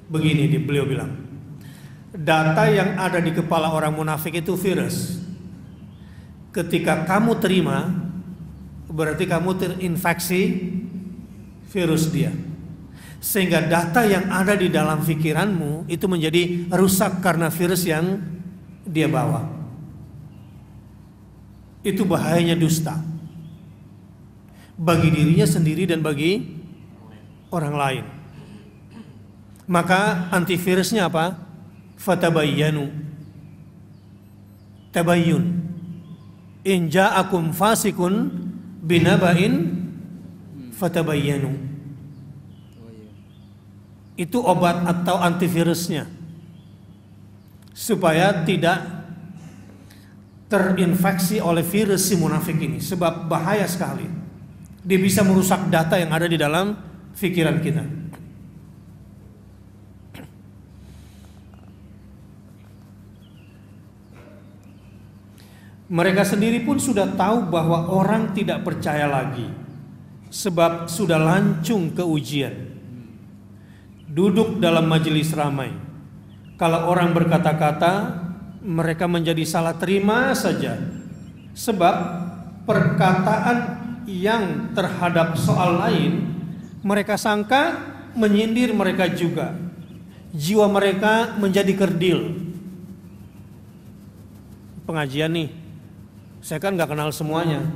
begini, beliau bilang, data yang ada di kepala orang munafik itu virus. Ketika kamu terima, berarti kamu terinfeksi virus dia. Sehingga data yang ada di dalam pikiranmu itu menjadi rusak karena virus yang dia bawa. Itu bahayanya dusta bagi dirinya sendiri dan bagi orang lain. Maka antivirusnya apa? Fatabayyanu. Tabayyun. In ja'akum fasikun binaba'in fatabayyanu. Itu obat atau antivirusnya, supaya tidak terinfeksi oleh virus si munafik ini. Sebab bahaya sekali, dia bisa merusak data yang ada di dalam pikiran kita. Mereka sendiri pun sudah tahu bahwa orang tidak percaya lagi, sebab sudah lancung ke ujian. Duduk dalam majelis ramai, kalau orang berkata-kata, mereka menjadi salah terima saja. Sebab perkataan yang terhadap soal lain, mereka sangka menyindir mereka juga. Jiwa mereka menjadi kerdil. Pengajian nih, saya kan gak kenal semuanya.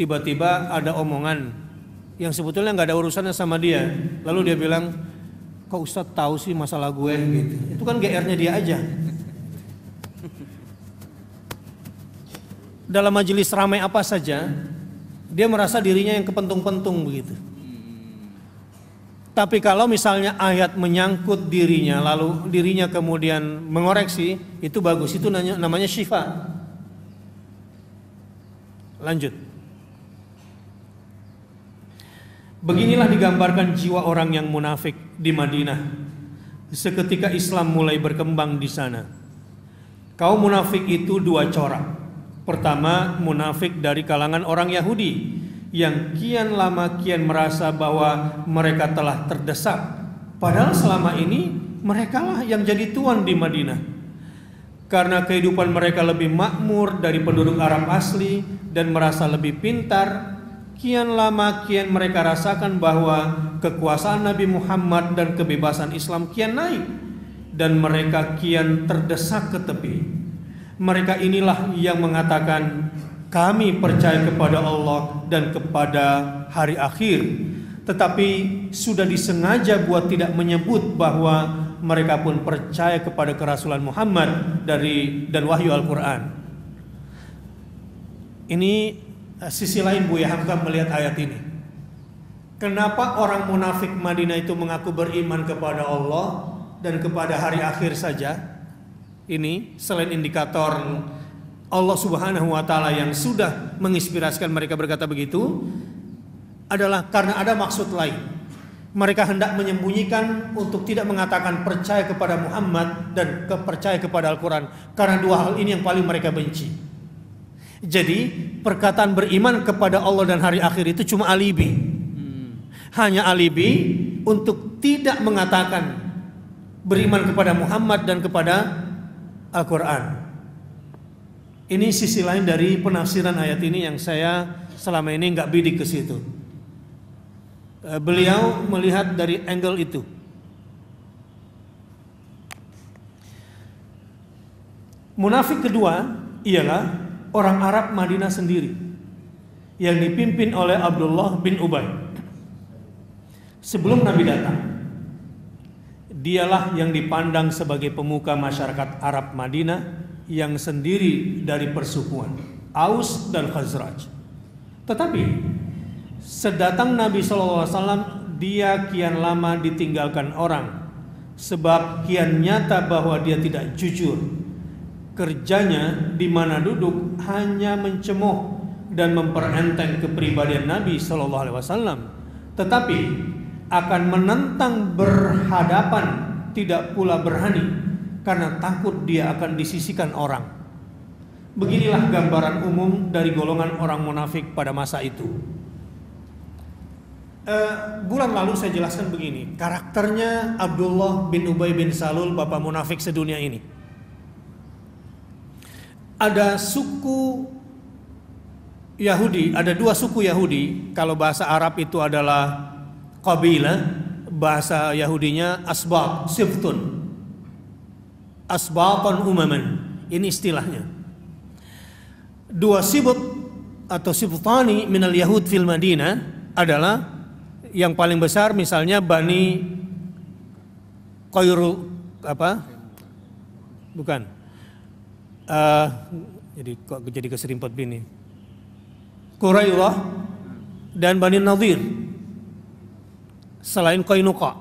Tiba-tiba ada omongan yang sebetulnya gak ada urusannya sama dia. Lalu dia bilang, kok Ustadz tahu sih masalah gue gitu. Itu kan GR-nya dia aja. Dalam majelis ramai apa saja, dia merasa dirinya yang kepentung-pentung begitu. Tapi kalau misalnya ayat menyangkut dirinya, lalu dirinya kemudian mengoreksi, itu bagus. Itu namanya syifa. Lanjut. Beginilah digambarkan jiwa orang yang munafik di Madinah seketika Islam mulai berkembang di sana. Kaum munafik itu dua corak. Pertama, munafik dari kalangan orang Yahudi yang kian lama kian merasa bahwa mereka telah terdesak, padahal selama ini merekalah yang jadi tuan di Madinah. Karena kehidupan mereka lebih makmur dari penduduk Arab asli dan merasa lebih pintar, kian lama kian mereka rasakan bahwa kekuasaan Nabi Muhammad dan kebebasan Islam kian naik, dan mereka kian terdesak ke tepi. Mereka inilah yang mengatakan, kami percaya kepada Allah dan kepada hari akhir, tetapi sudah disengaja buat tidak menyebut bahwa mereka pun percaya kepada kerasulan Muhammad dan wahyu Al-Quran. Ini sisi lain Buya Hamka melihat ayat ini. Kenapa orang munafik Madinah itu mengaku beriman kepada Allah dan kepada hari akhir saja? Ini selain indikator Allah Subhanahu wa Ta'ala yang sudah menginspirasikan mereka berkata begitu, adalah karena ada maksud lain. Mereka hendak menyembunyikan untuk tidak mengatakan percaya kepada Muhammad dan percaya kepada Al-Quran, karena dua hal ini yang paling mereka benci. Jadi perkataan beriman kepada Allah dan hari akhir itu cuma alibi. Hanya alibi untuk tidak mengatakan beriman kepada Muhammad dan kepada Al-Quran. Ini sisi lain dari penafsiran ayat ini yang saya selama ini nggak bidik ke situ. Beliau melihat dari angle itu. Munafik kedua ialah orang Arab Madinah sendiri yang dipimpin oleh Abdullah bin Ubay. Sebelum Nabi datang, dialah yang dipandang sebagai pemuka masyarakat Arab Madinah yang sendiri dari persukuan Aus dan Khazraj. Tetapi sedatang Nabi SAW, dia kian lama ditinggalkan orang, sebab kian nyata bahwa dia tidak jujur. Kerjanya di mana duduk hanya mencemooh dan memperenteng kepribadian Nabi SAW. tetapi akan menentang berhadapan, tidak pula berani, karena takut dia akan disisihkan orang. Beginilah gambaran umum dari golongan orang munafik pada masa itu. Bulan lalu saya jelaskan begini, karakternya Abdullah bin Ubay bin Salul, bapak munafik sedunia ini. Ada suku Yahudi, ada dua suku Yahudi. Kalau bahasa Arab itu adalah qabilah, bahasa Yahudinya asbab, siftun, asbatan umaman. Ini istilahnya. Dua sibut atau sibtani minal Yahud fil Madinah adalah yang paling besar, misalnya Bani Qairul bukan. Jadi keserimpet bini. Quraidah dan Bani Nadir. Selain Qainuqa,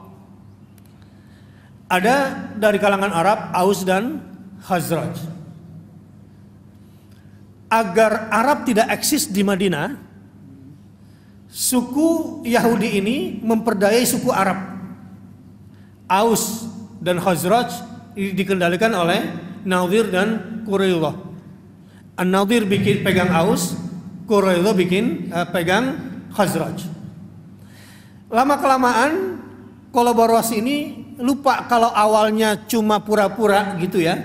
ada dari kalangan Arab Aus dan Khazraj. Agar Arab tidak eksis di Madinah, suku Yahudi ini memperdayai suku Arab. Aus dan Khazraj dikendalikan oleh Nadir dan Quraidah. An-Nadir bikin pegang Aus, Quraidah pegang Khazraj. Lama-kelamaan kolaborasi ini lupa kalau awalnya cuma pura-pura gitu ya.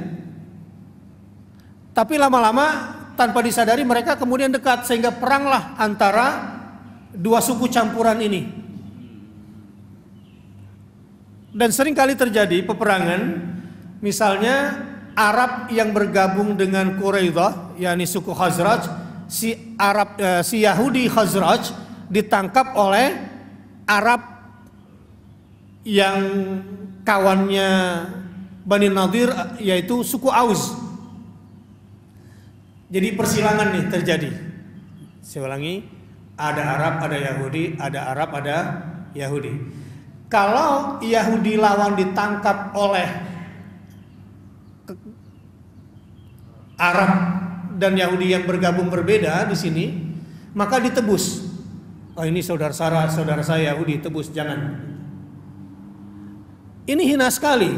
Tapi lama-lama tanpa disadari mereka kemudian dekat, sehingga peranglah antara dua suku campuran ini. Dan sering kali terjadi peperangan, misalnya Arab yang bergabung dengan Quraidah, yakni suku Khazraj, si Yahudi Khazraj ditangkap oleh Arab yang kawannya Bani Nadir, yaitu suku Aus. Jadi persilangan nih terjadi. Saya ulangi, ada Arab, ada Yahudi, ada Arab, ada Yahudi. Kalau Yahudi lawan ditangkap oleh Arab dan Yahudi yang bergabung berbeda di sini, maka ditebus. Oh, ini saudara saya Yahudi, tebus, jangan. Ini hina sekali.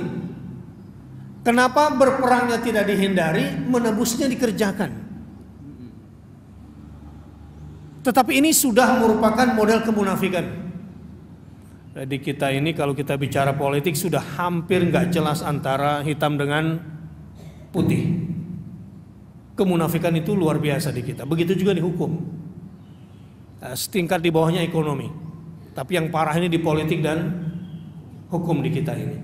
Kenapa berperangnya tidak dihindari, menebusnya dikerjakan? Tetapi ini sudah merupakan model kemunafikan. Jadi kita ini kalau kita bicara politik sudah hampir nggak jelas antara hitam dengan putih. Kemunafikan itu luar biasa di kita. Begitu juga di hukum. Setingkat di bawahnya ekonomi. Tapi yang parah ini di politik dan hukum di kita ini.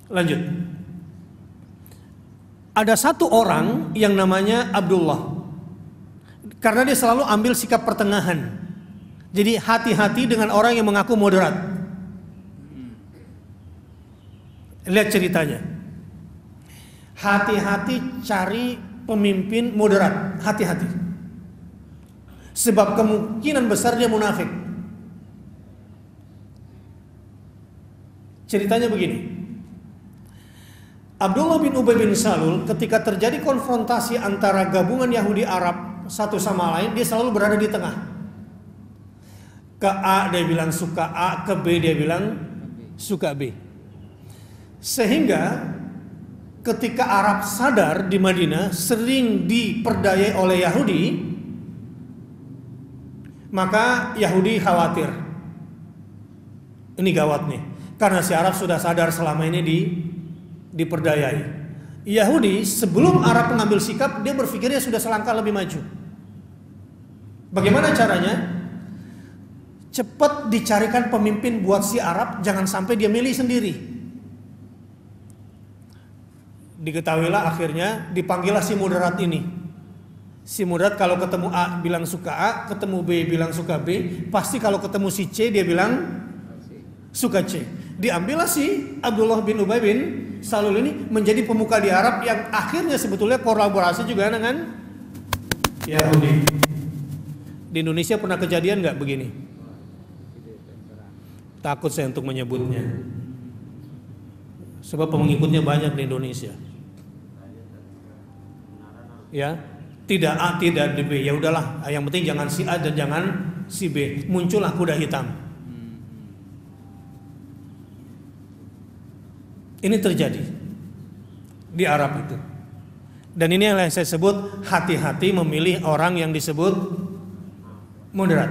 Lanjut. Ada satu orang yang namanya Abdullah. Karena dia selalu ambil sikap pertengahan. Jadi hati-hati dengan orang yang mengaku moderat. Lihat ceritanya. Hati-hati cari pemimpin moderat. Hati-hati. Sebab kemungkinan besar dia munafik. Ceritanya begini. Abdullah bin Ubay bin Salul ketika terjadi konfrontasi antara gabungan Yahudi Arab satu sama lain, dia selalu berada di tengah. Ke A dia bilang suka A, ke B dia bilang suka B. Sehingga ketika Arab sadar di Madinah sering diperdayai oleh Yahudi, maka Yahudi khawatir. Ini gawat nih, karena si Arab sudah sadar selama ini diperdayai. Yahudi sebelum Arab mengambil sikap, dia berpikirnya sudah selangkah lebih maju. Bagaimana caranya? Cepat dicarikan pemimpin buat si Arab, jangan sampai dia milih sendiri. Diketahuilah akhirnya dipanggillah si moderat ini. Si moderat kalau ketemu A bilang suka A, ketemu B bilang suka B, pasti kalau ketemu si C dia bilang suka C. Diambillah si Abdullah bin Ubay bin Salul ini menjadi pemuka di Arab yang akhirnya sebetulnya kolaborasi juga dengan Yahudi. Di Indonesia pernah kejadian nggak begini? Takut saya untuk menyebutnya. Sebab pengikutnya banyak di Indonesia. Ya, tidak A, tidak B. Ya udahlah, yang penting jangan si A dan jangan si B, muncullah kuda hitam. Ini terjadi di Arab itu. Dan ini yang saya sebut hati-hati memilih orang yang disebut moderat,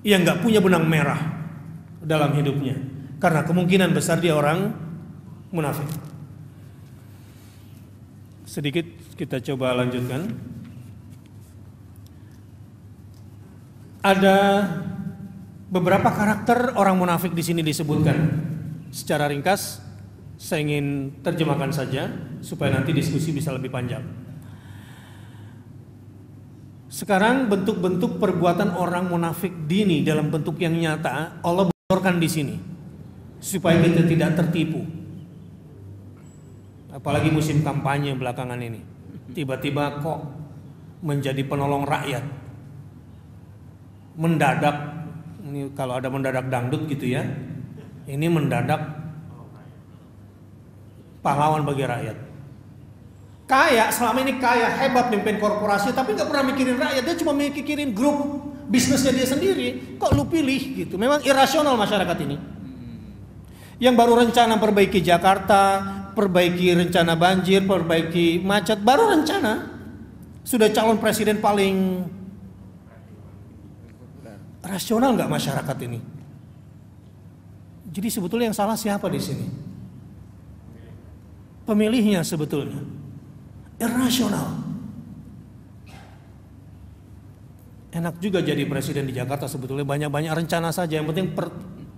yang nggak punya benang merah dalam hidupnya, karena kemungkinan besar dia orang munafik. Sedikit kita coba lanjutkan. Ada beberapa karakter orang munafik di sini disebutkan. Secara ringkas saya ingin terjemahkan saja supaya nanti diskusi bisa lebih panjang. Sekarang bentuk-bentuk perbuatan orang munafik dini dalam bentuk yang nyata Allah bocorkan di sini supaya kita tidak tertipu. Apalagi musim kampanye belakangan ini, tiba-tiba kok menjadi penolong rakyat. Mendadak, ini kalau ada mendadak dangdut gitu ya, ini mendadak pahlawan bagi rakyat. Kaya, selama ini kaya, hebat mimpin korporasi, tapi gak pernah mikirin rakyat. Dia cuma mikirin grup bisnisnya dia sendiri. Kok lu pilih gitu? Memang irasional masyarakat ini. Yang baru rencana perbaiki Jakarta, perbaiki rencana banjir, perbaiki macet, baru rencana. Sudah calon presiden paling rasional nggak masyarakat ini? Jadi sebetulnya yang salah siapa di sini? Pemilihnya sebetulnya irasional. Enak juga jadi presiden di Jakarta sebetulnya, banyak-banyak rencana saja, yang penting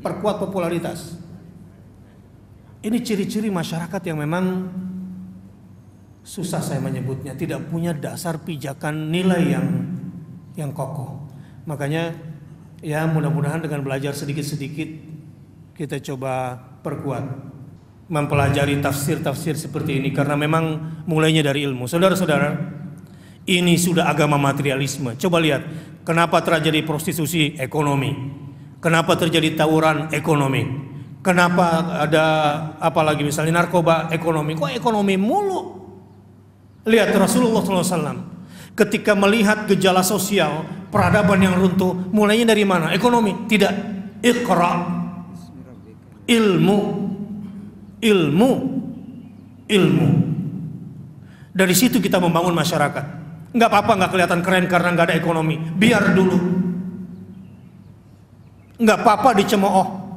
perkuat popularitas. Ini ciri-ciri masyarakat yang memang susah saya menyebutnya, tidak punya dasar pijakan nilai yang kokoh. Makanya ya mudah-mudahan dengan belajar sedikit-sedikit kita coba perkuat, mempelajari tafsir-tafsir seperti ini, karena memang mulainya dari ilmu. Saudara-saudara, ini sudah agama materialisme. Coba lihat, kenapa terjadi prostitusi? Ekonomi. Kenapa terjadi tawuran? Ekonomi. Kenapa ada apalagi misalnya narkoba? Ekonomi. Kok ekonomi mulu? Lihat Rasulullah SAW ketika melihat gejala sosial peradaban yang runtuh, mulainya dari mana? Ekonomi. Tidak. Iqra. Ilmu. Dari situ kita membangun masyarakat. Nggak apa-apa nggak kelihatan keren karena nggak ada ekonomi, biar dulu. Nggak apa-apa dicemooh.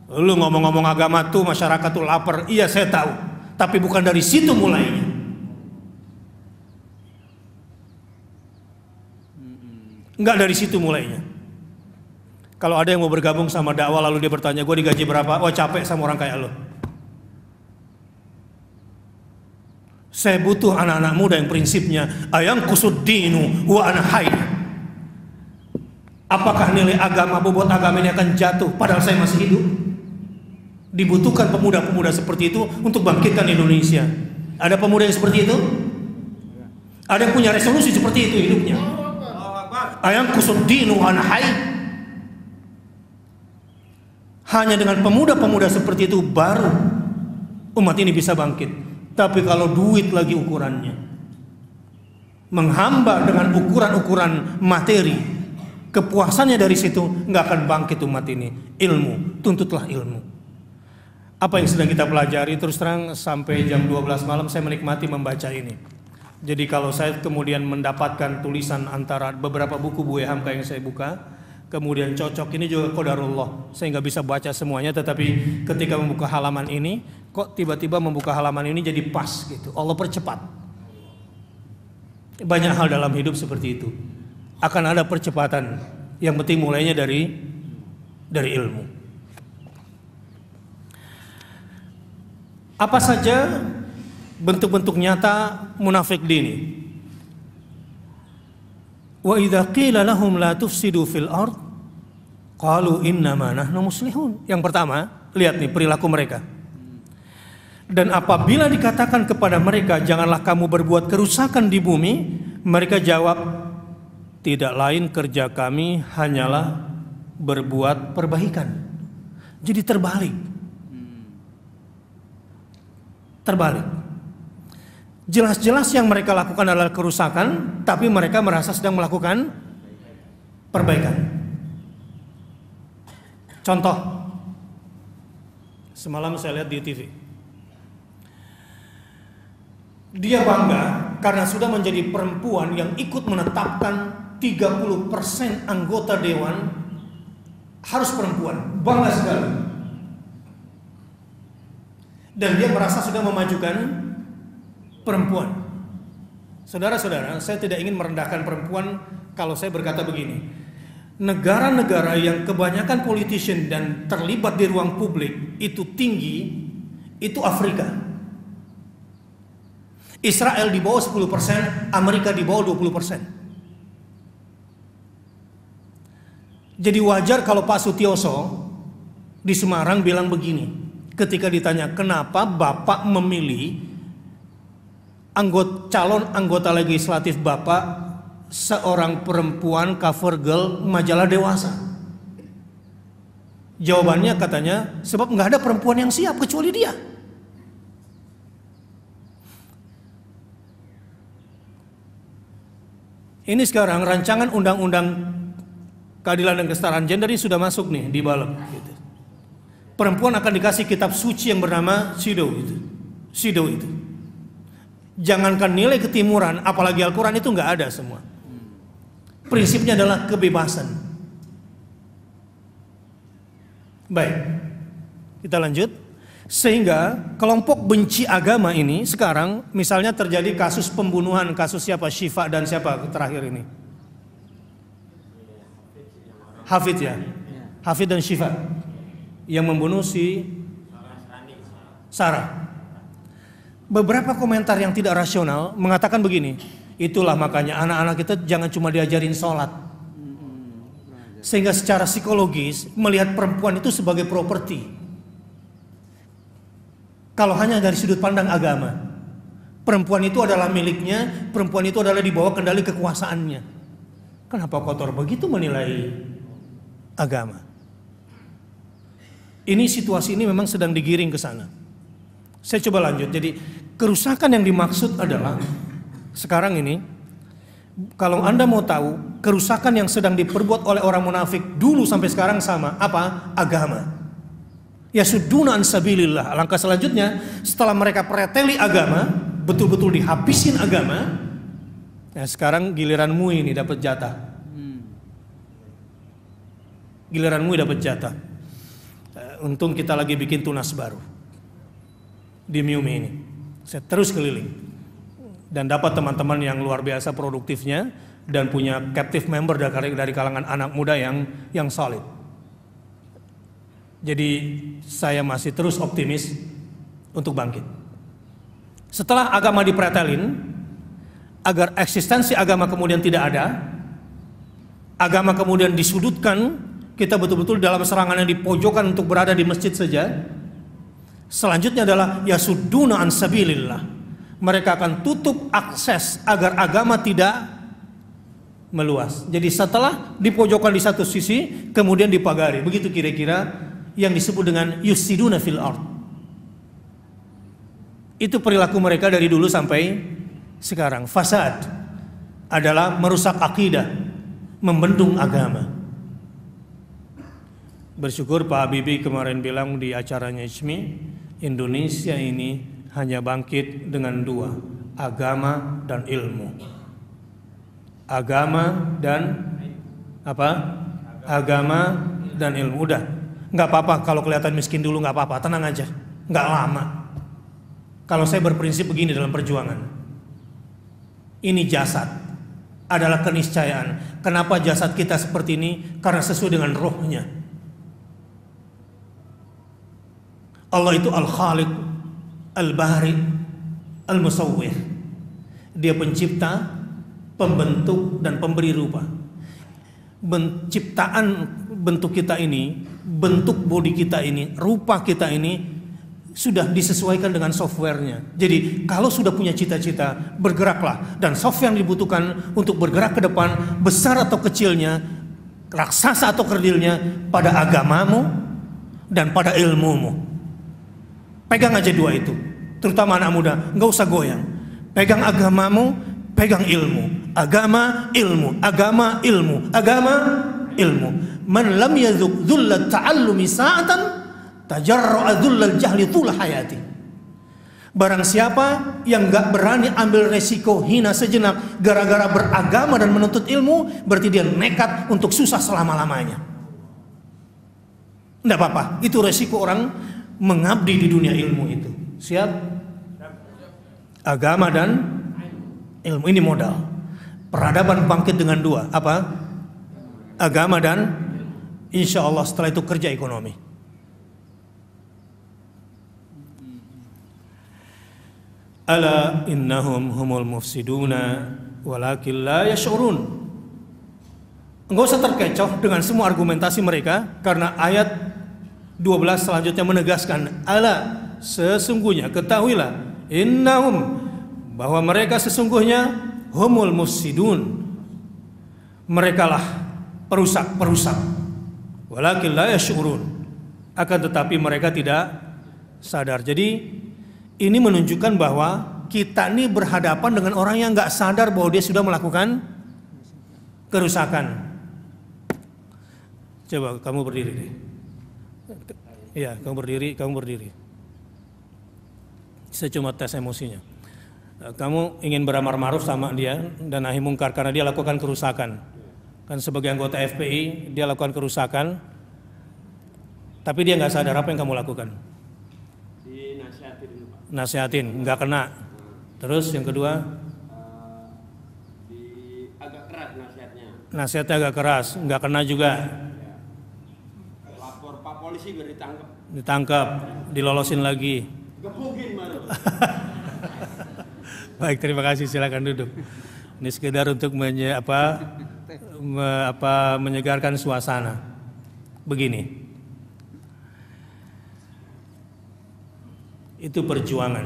Lu ngomong-ngomong agama tuh masyarakat tuh lapar. Iya saya tahu, tapi bukan dari situ mulainya. Nggak dari situ mulainya. Kalau ada yang mau bergabung sama dakwah lalu dia bertanya, gue digaji berapa? Oh capek sama orang kayak lo. Saya butuh anak-anak muda yang prinsipnya ayang kusuddinu wa ana hayy. Apakah nilai agama, bobot agama ini akan jatuh padahal saya masih hidup? Dibutuhkan pemuda-pemuda seperti itu untuk bangkitkan Indonesia. Ada pemuda yang seperti itu? Ada yang punya resolusi seperti itu hidupnya? Ayang kusuddinu wa ana hayy. Hanya dengan pemuda-pemuda seperti itu baru umat ini bisa bangkit. Tapi kalau duit lagi ukurannya, menghamba dengan ukuran-ukuran materi, kepuasannya dari situ, nggak akan bangkit umat ini. Ilmu, tuntutlah ilmu. Apa yang sedang kita pelajari, terus terang sampai jam 12 malam saya menikmati membaca ini. Jadi kalau saya kemudian mendapatkan tulisan antara beberapa buku Buya Hamka yang saya buka, kemudian cocok, ini juga qadarullah. Saya nggak bisa baca semuanya, tetapi ketika membuka halaman ini, kok tiba-tiba membuka halaman ini jadi pas gitu. Allah percepat. Banyak hal dalam hidup seperti itu. Akan ada percepatan. Yang penting mulainya dari ilmu. Apa saja bentuk-bentuk nyata munafik dini? Wa idza qila lahum la tufsidu fil ard qalu innama nahnu muslihun. Yang pertama, lihat nih perilaku mereka. Dan apabila dikatakan kepada mereka janganlah kamu berbuat kerusakan di bumi, mereka jawab tidak lain kerja kami hanyalah berbuat perbaikan. Jadi terbalik. Jelas-jelas yang mereka lakukan adalah kerusakan, tapi mereka merasa sedang melakukan perbaikan. Contoh, semalam saya lihat di TV. Dia bangga karena sudah menjadi perempuan yang ikut menetapkan 30% anggota dewan harus perempuan. Bangga sekali. Dan dia merasa sudah memajukan perempuan. Saudara-saudara, saya tidak ingin merendahkan perempuan kalau saya berkata begini. Negara-negara yang kebanyakan politician dan terlibat di ruang publik itu tinggi, itu Afrika. Israel di bawah 10%, Amerika di bawah 20%. Jadi wajar kalau Pak Sutioso di Semarang bilang begini, ketika ditanya kenapa Bapak memilih calon anggota legislatif Bapak seorang perempuan cover girl majalah Dewasa. Jawabannya katanya sebab nggak ada perempuan yang siap kecuali dia. Ini sekarang rancangan undang-undang keadilan dan kesetaraan gender ini sudah masuk nih di Balem. Gitu. Perempuan akan dikasih kitab suci yang bernama Sido itu. Jangankan nilai ketimuran, apalagi Al-Quran itu nggak ada semua. Prinsipnya adalah kebebasan. Baik, kita lanjut. Sehingga kelompok benci agama ini sekarang misalnya terjadi kasus pembunuhan, kasus siapa? Syifa dan siapa terakhir ini? Hafid ya? Hafid dan Syifa yang membunuh si Sarah. Beberapa komentar yang tidak rasional mengatakan begini, itulah makanya anak-anak kita jangan cuma diajarin sholat. Sehingga secara psikologis melihat perempuan itu sebagai properti. Kalau hanya dari sudut pandang agama, perempuan itu adalah miliknya, perempuan itu adalah di bawah kendali kekuasaannya. Kenapa kotor begitu menilai agama? Ini situasi ini memang sedang digiring ke sana. Saya coba lanjut. Jadi kerusakan yang dimaksud adalah sekarang ini, kalau Anda mau tahu kerusakan yang sedang diperbuat oleh orang munafik dulu sampai sekarang sama, apa? Agama. Yasudduna an sabilillah. Langkah selanjutnya setelah mereka preteli agama, betul-betul dihabisin agama. Nah, sekarang giliranmu ini dapat jatah. Giliranmu dapat jatah. Untung kita lagi bikin tunas baru di MIUMI ini. Saya terus keliling dan dapat teman-teman yang luar biasa produktifnya dan punya captive member dari kalangan anak muda yang solid. Jadi saya masih terus optimis untuk bangkit. Setelah agama dipretelin, agar eksistensi agama kemudian tidak ada, agama kemudian disudutkan, kita betul-betul dalam serangan yang dipojokkan untuk berada di masjid saja. Selanjutnya adalah yasudduna an sabilillah. Mereka akan tutup akses agar agama tidak meluas. Jadi setelah dipojokkan di satu sisi, kemudian dipagari. Begitu kira-kira yang disebut dengan yusiduna fil ard. Itu perilaku mereka dari dulu sampai sekarang. Fasad adalah merusak akidah, membendung agama. Bersyukur Pak Habibie kemarin bilang di acaranya ISMI, Indonesia ini hanya bangkit dengan dua, agama dan ilmu. Agama dan apa? Agama dan ilmu. Udah, nggak apa-apa kalau kelihatan miskin dulu, nggak apa-apa, tenang aja, nggak lama. Kalau saya berprinsip begini dalam perjuangan, ini jasad adalah keniscayaan. Kenapa jasad kita seperti ini? Karena sesuai dengan rohnya. Allah itu Al-Khaliq, Al-Bari, Al-Musawwir. Dia pencipta, pembentuk dan pemberi rupa. Penciptaan bentuk kita ini, bentuk bodi kita ini, rupa kita ini sudah disesuaikan dengan softwarenya. Jadi kalau sudah punya cita-cita, bergeraklah. Dan software yang dibutuhkan untuk bergerak ke depan, besar atau kecilnya, raksasa atau kerdilnya, pada agamamu dan pada ilmumu. Pegang aja dua itu, terutama anak muda, nggak usah goyang. Pegang agamamu, pegang ilmu. Agama, ilmu, agama, ilmu, agama, ilmu. man lam yadzuq dzullat ta'allumi sa'atan tajarra'a dzullal jahli thula hayati. Barang siapa yang gak berani ambil resiko hina sejenak gara-gara beragama dan menuntut ilmu, berarti dia nekat untuk susah selama-lamanya. Tidak apa-apa, itu resiko orang mengabdi di dunia ilmu itu. Siap? Agama dan ilmu, ini modal. Peradaban bangkit dengan dua, apa? Agama dan insya Allah setelah itu kerja ekonomi. Ala innahum humul mufsiduna walakin la yash'urun. Enggak usah terkecoh dengan semua argumentasi mereka, karena ayat 12 selanjutnya menegaskan, ala sesungguhnya ketahuilah, innahum bahwa mereka sesungguhnya humul mufsidun, merekalah perusak, walakin la yash'urun, akan tetapi mereka tidak sadar. Jadi ini menunjukkan bahwa kita ini berhadapan dengan orang yang nggak sadar bahwa dia sudah melakukan kerusakan. Coba kamu berdiri deh. Iya, kamu berdiri. Saya cuma tes emosinya. Kamu ingin beramar ma'ruf sama dia dan nahi mungkar karena dia lakukan kerusakan. Kan sebagai anggota FPI dia lakukan kerusakan, tapi dia nggak sadar apa yang kamu lakukan. Dinasihatin dulu, Pak. Nasihatin, nggak kena. Terus yang kedua, agak keras nasihatnya. nasihatnya agak keras, nggak kena juga. Lapor Pak polisi biar Ditangkap, dilolosin lagi. Gebukin baru. Baik, terima kasih, silakan duduk. Ini sekedar untuk menyegarkan suasana. Begini, itu perjuangan.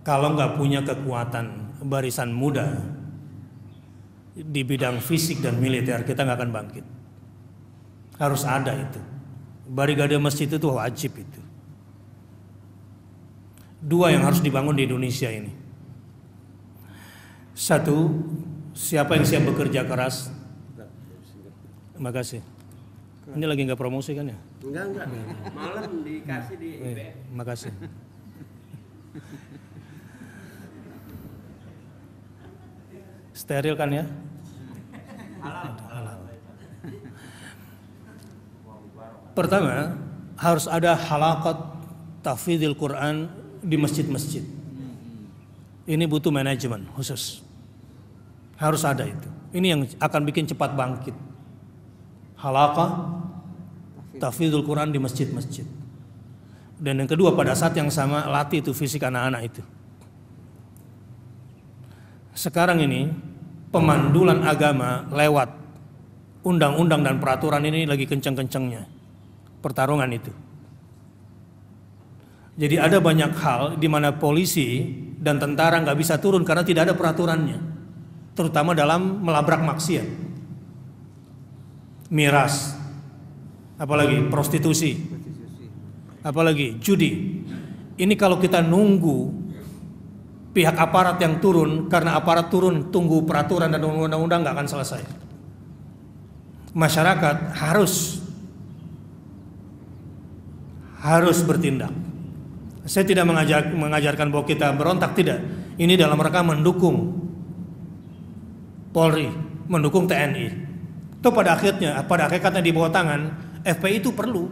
Kalau nggak punya kekuatan barisan muda di bidang fisik dan militer, kita nggak akan bangkit. Harus ada itu. Barikade masjid itu wajib itu. Dua yang harus dibangun di Indonesia ini. Satu, siapa yang siap bekerja keras? Terima kasih. Ini lagi nggak promosi kan ya? Enggak. Malam dikasih di Terima kasih. Steril kan ya? Halal. Pertama, harus ada halaqat tahfidzil Quran di masjid-masjid. Ini butuh manajemen khusus. Harus ada itu. Ini yang akan bikin cepat bangkit. Halaqah tahfidzul Quran di masjid-masjid. Dan yang kedua, pada saat yang sama latih itu fisik anak-anak itu. Sekarang ini pemandulan agama lewat undang-undang dan peraturan ini lagi kencang-kencangnya pertarungan itu. Jadi ada banyak hal di mana polisi dan tentara nggak bisa turun karena tidak ada peraturannya, terutama dalam melabrak maksiat, miras, apalagi prostitusi, apalagi judi. Ini kalau kita nunggu pihak aparat yang turun, karena aparat turun tunggu peraturan dan undang-undang nggak akan selesai. Masyarakat harus bertindak. Saya tidak mengajarkan bahwa kita berontak, tidak. Ini dalam rangka mendukung Polri, mendukung TNI. Itu pada hakikatnya di bawah tangan FPI itu perlu.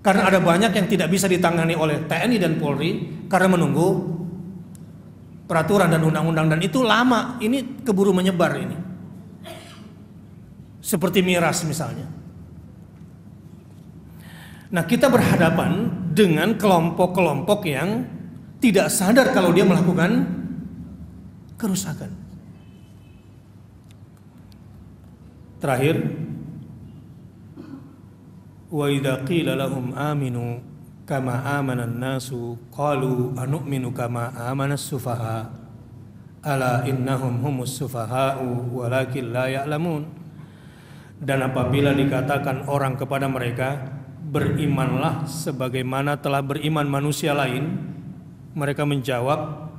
Karena ada banyak yang tidak bisa ditangani oleh TNI dan Polri karena menunggu peraturan dan undang-undang, dan itu lama. Ini keburu menyebar ini. Seperti miras misalnya. Nah, kita berhadapan dengan kelompok-kelompok yang tidak sadar kalau dia melakukan kerusakan. Terakhir, wa idza qila lahum aminu kama amana an-nasu qalu anu'minu kama amana as-sufaha ala innahum humus sufaha'u walakin la ya'lamun. Dan apabila dikatakan orang kepada mereka, berimanlah sebagaimana telah beriman manusia lain, mereka menjawab,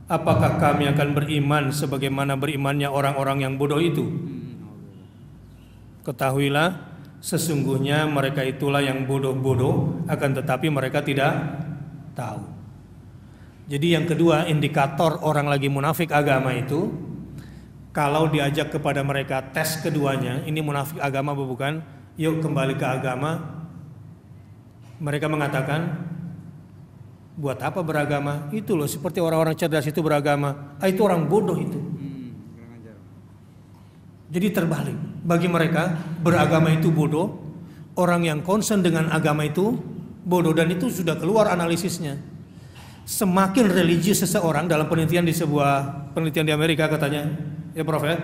apakah kami akan beriman sebagaimana berimannya orang-orang yang bodoh itu? Ketahuilah, sesungguhnya mereka itulah yang bodoh-bodoh, akan tetapi mereka tidak tahu. Jadi yang kedua, indikator orang lagi munafik agama itu, kalau diajak kepada mereka tes keduanya, ini munafik agama apa bukan? Yuk kembali ke agama. Mereka mengatakan, buat apa beragama? Itu loh, seperti orang-orang cerdas itu beragama. Itu orang bodoh itu. Kurang ajar. Jadi terbalik, bagi mereka beragama itu bodoh, orang yang concern dengan agama itu bodoh, dan itu sudah keluar analisisnya. Semakin religius seseorang, dalam penelitian di sebuah penelitian di Amerika katanya, ya Prof ya,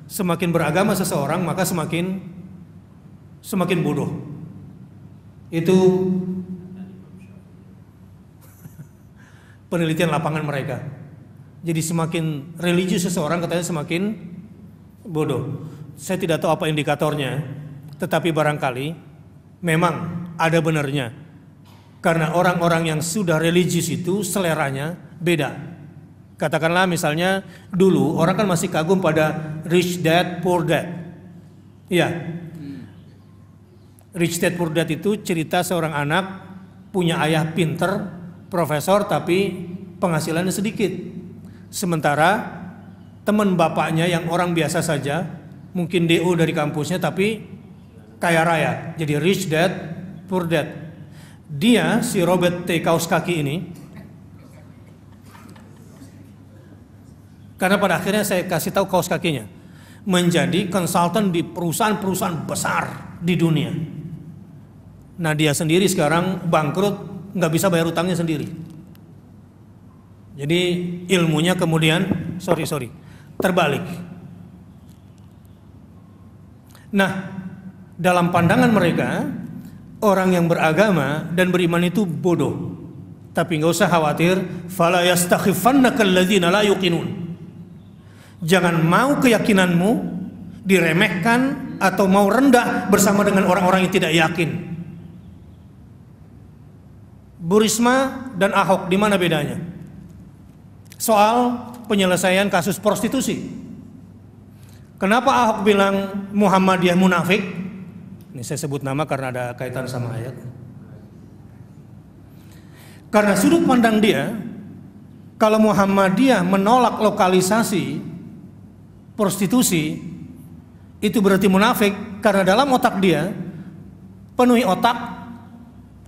semakin beragama seseorang maka semakin bodoh. Itu penelitian lapangan mereka. Jadi semakin religius seseorang katanya semakin bodoh. Saya tidak tahu apa indikatornya, tetapi barangkali memang ada benarnya. Karena orang-orang yang sudah religius itu seleranya beda. Katakanlah misalnya dulu orang kan masih kagum pada rich dad poor dad. Iya. Rich dad poor dad itu cerita seorang anak punya ayah pinter, profesor, tapi penghasilannya sedikit. Sementara teman bapaknya yang orang biasa saja, mungkin DO dari kampusnya tapi kaya raya. Jadi rich dad, poor dad. Dia, si Robert T. Kiyosaki ini, karena pada akhirnya saya kasih tahu Kiyosakinya, menjadi konsultan di perusahaan-perusahaan besar di dunia. Nah dia sendiri sekarang bangkrut, nggak bisa bayar utangnya sendiri. Jadi ilmunya kemudian terbalik. Nah, dalam pandangan mereka, orang yang beragama dan beriman itu bodoh. Tapi nggak usah khawatir, fala yastakhifannakal ladzina la yuqinun. Jangan mau keyakinanmu diremehkan atau mau rendah bersama dengan orang-orang yang tidak yakin. Bu Risma dan Ahok di mana bedanya? Soal penyelesaian kasus prostitusi. Kenapa Ahok bilang Muhammadiyah munafik? Ini saya sebut nama karena ada kaitan sama ayat. Karena sudut pandang dia, kalau Muhammadiyah menolak lokalisasi prostitusi, itu berarti munafik, karena dalam otak dia penuhi otak,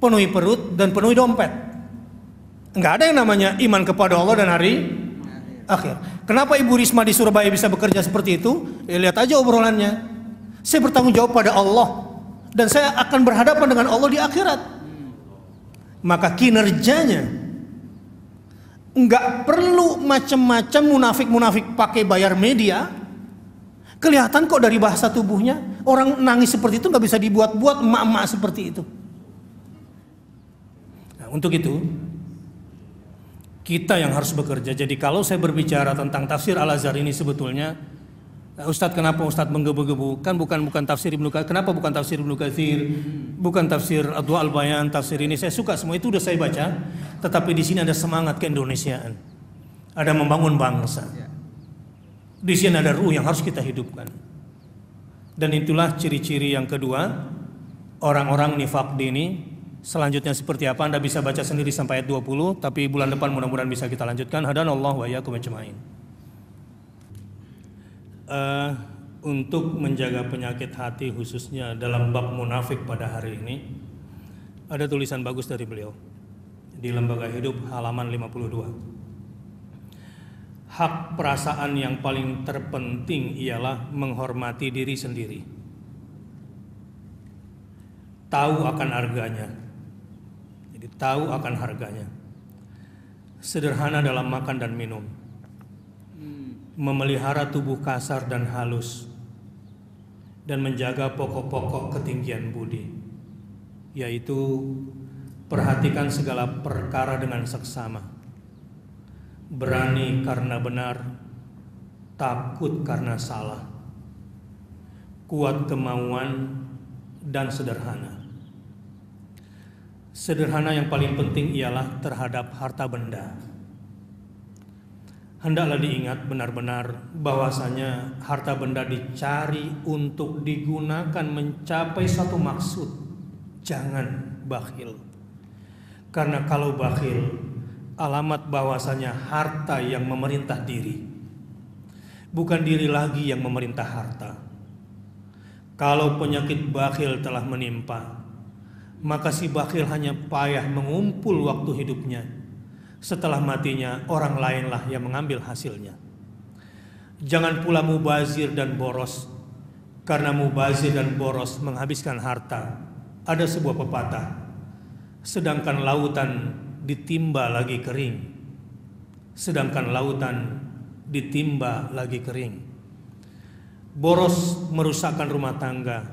penuhi perut, dan penuhi dompet. Enggak ada yang namanya iman kepada Allah dan hari akhir. Kenapa Ibu Risma di Surabaya bisa bekerja seperti itu? Ya, lihat aja obrolannya. Saya bertanggung jawab pada Allah dan saya akan berhadapan dengan Allah di akhirat. Maka kinerjanya enggak perlu macam-macam munafik-munafik pakai bayar media. Kelihatan kok dari bahasa tubuhnya, orang nangis seperti itu nggak bisa dibuat-buat, emak-emak seperti itu. Nah, untuk itu kita yang harus bekerja. Jadi kalau saya berbicara tentang tafsir Al-Azhar ini sebetulnya, Ustadz, kenapa Ustadz menggebu-gebu? Kan bukan tafsir Ibnu Katsir. Kenapa bukan tafsir Ibnu Katsir? Bukan tafsir Adwa'ul Bayan, tafsir ini saya suka semua itu udah saya baca. Tetapi di sini ada semangat keindonesiaan. Ada membangun bangsa. Di sini ada ruh yang harus kita hidupkan. Dan itulah ciri-ciri yang kedua, orang-orang nifaq dini. Selanjutnya seperti apa Anda bisa baca sendiri sampai ayat 20, tapi bulan depan mudah-mudahan bisa kita lanjutkan. Hadanallahu wa iyyakum ajmain. Untuk menjaga penyakit hati khususnya dalam bab munafik pada hari ini, ada tulisan bagus dari beliau di Lembaga Hidup halaman 52. Hak perasaan yang paling terpenting ialah menghormati diri sendiri, tahu akan harganya. Jadi tahu akan harganya, sederhana dalam makan dan minum, memelihara tubuh kasar dan halus, dan menjaga pokok-pokok ketinggian budi, yaitu perhatikan segala perkara dengan seksama, berani karena benar, takut karena salah, kuat kemauan, dan sederhana. Sederhana yang paling penting ialah terhadap harta benda. hendaklah diingat benar-benar bahwasanya harta benda dicari untuk digunakan mencapai satu maksud. Jangan bakhil. Karena kalau bakhil, alamat bahwasanya harta yang memerintah diri. Bukan diri lagi yang memerintah harta. Kalau penyakit bakhil telah menimpa, maka si bakhil hanya payah mengumpul waktu hidupnya. Setelah matinya, orang lainlah yang mengambil hasilnya. Jangan pula mubazir dan boros, karena mubazir dan boros menghabiskan harta. Ada sebuah pepatah, sedangkan lautan ditimba lagi kering. Sedangkan lautan ditimba lagi kering. Boros merusakkan rumah tangga,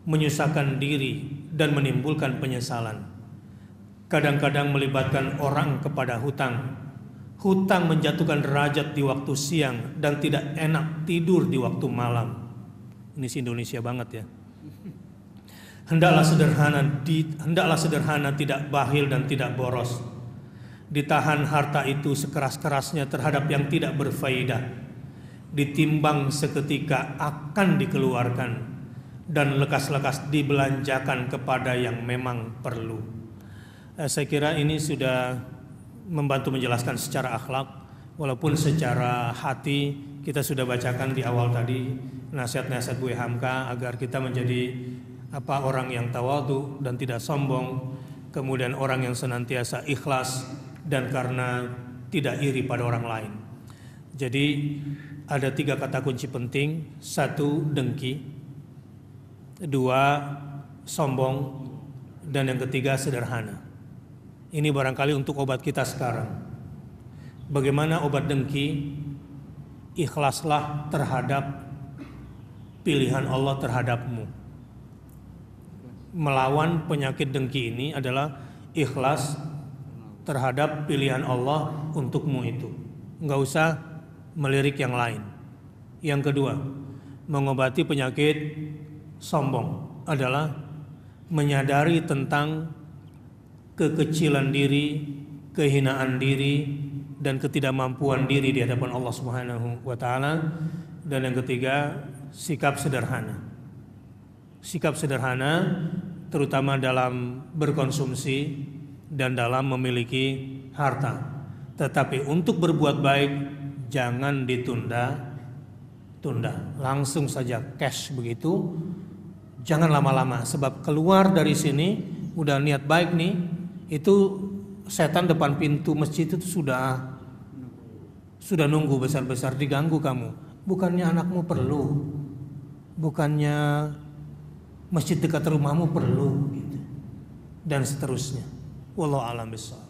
menyusahkan diri, dan menimbulkan penyesalan. Kadang-kadang melibatkan orang kepada hutang. Hutang menjatuhkan derajat di waktu siang dan tidak enak tidur di waktu malam. Ini si Indonesia banget ya. Hendaklah sederhana, tidak bakhil dan tidak boros. Ditahan harta itu sekeras-kerasnya terhadap yang tidak berfaedah. Ditimbang seketika akan dikeluarkan dan lekas-lekas dibelanjakan kepada yang memang perlu. Saya kira ini sudah membantu menjelaskan secara akhlak, walaupun secara hati kita sudah bacakan di awal tadi nasihat-nasihat Buya Hamka agar kita menjadi orang yang tawadhu dan tidak sombong, kemudian orang yang senantiasa ikhlas dan karena tidak iri pada orang lain. Jadi ada 3 kata kunci penting. 1, dengki. 2, sombong. Dan yang ketiga, sederhana. Ini barangkali untuk obat kita sekarang. Bagaimana obat dengki? Ikhlaslah terhadap pilihan Allah terhadapmu. Melawan penyakit dengki ini adalah ikhlas terhadap pilihan Allah untukmu itu. Enggak usah melirik yang lain. Yang kedua, mengobati penyakit sombong adalah menyadari tentang kekecilan diri, kehinaan diri, dan ketidakmampuan diri di hadapan Allah Subhanahu wa taala. Dan yang ketiga, sikap sederhana. Sikap sederhana terutama dalam berkonsumsi dan dalam memiliki harta. Tetapi untuk berbuat baik jangan ditunda-tunda. Langsung saja cash begitu. Jangan lama-lama, sebab keluar dari sini udah niat baik nih, itu setan depan pintu masjid itu sudah nunggu besar-besar diganggu kamu. Bukannya anakmu perlu, bukannya masjid dekat rumahmu perlu, gitu. Dan seterusnya. Wallahu a'lam bishawab.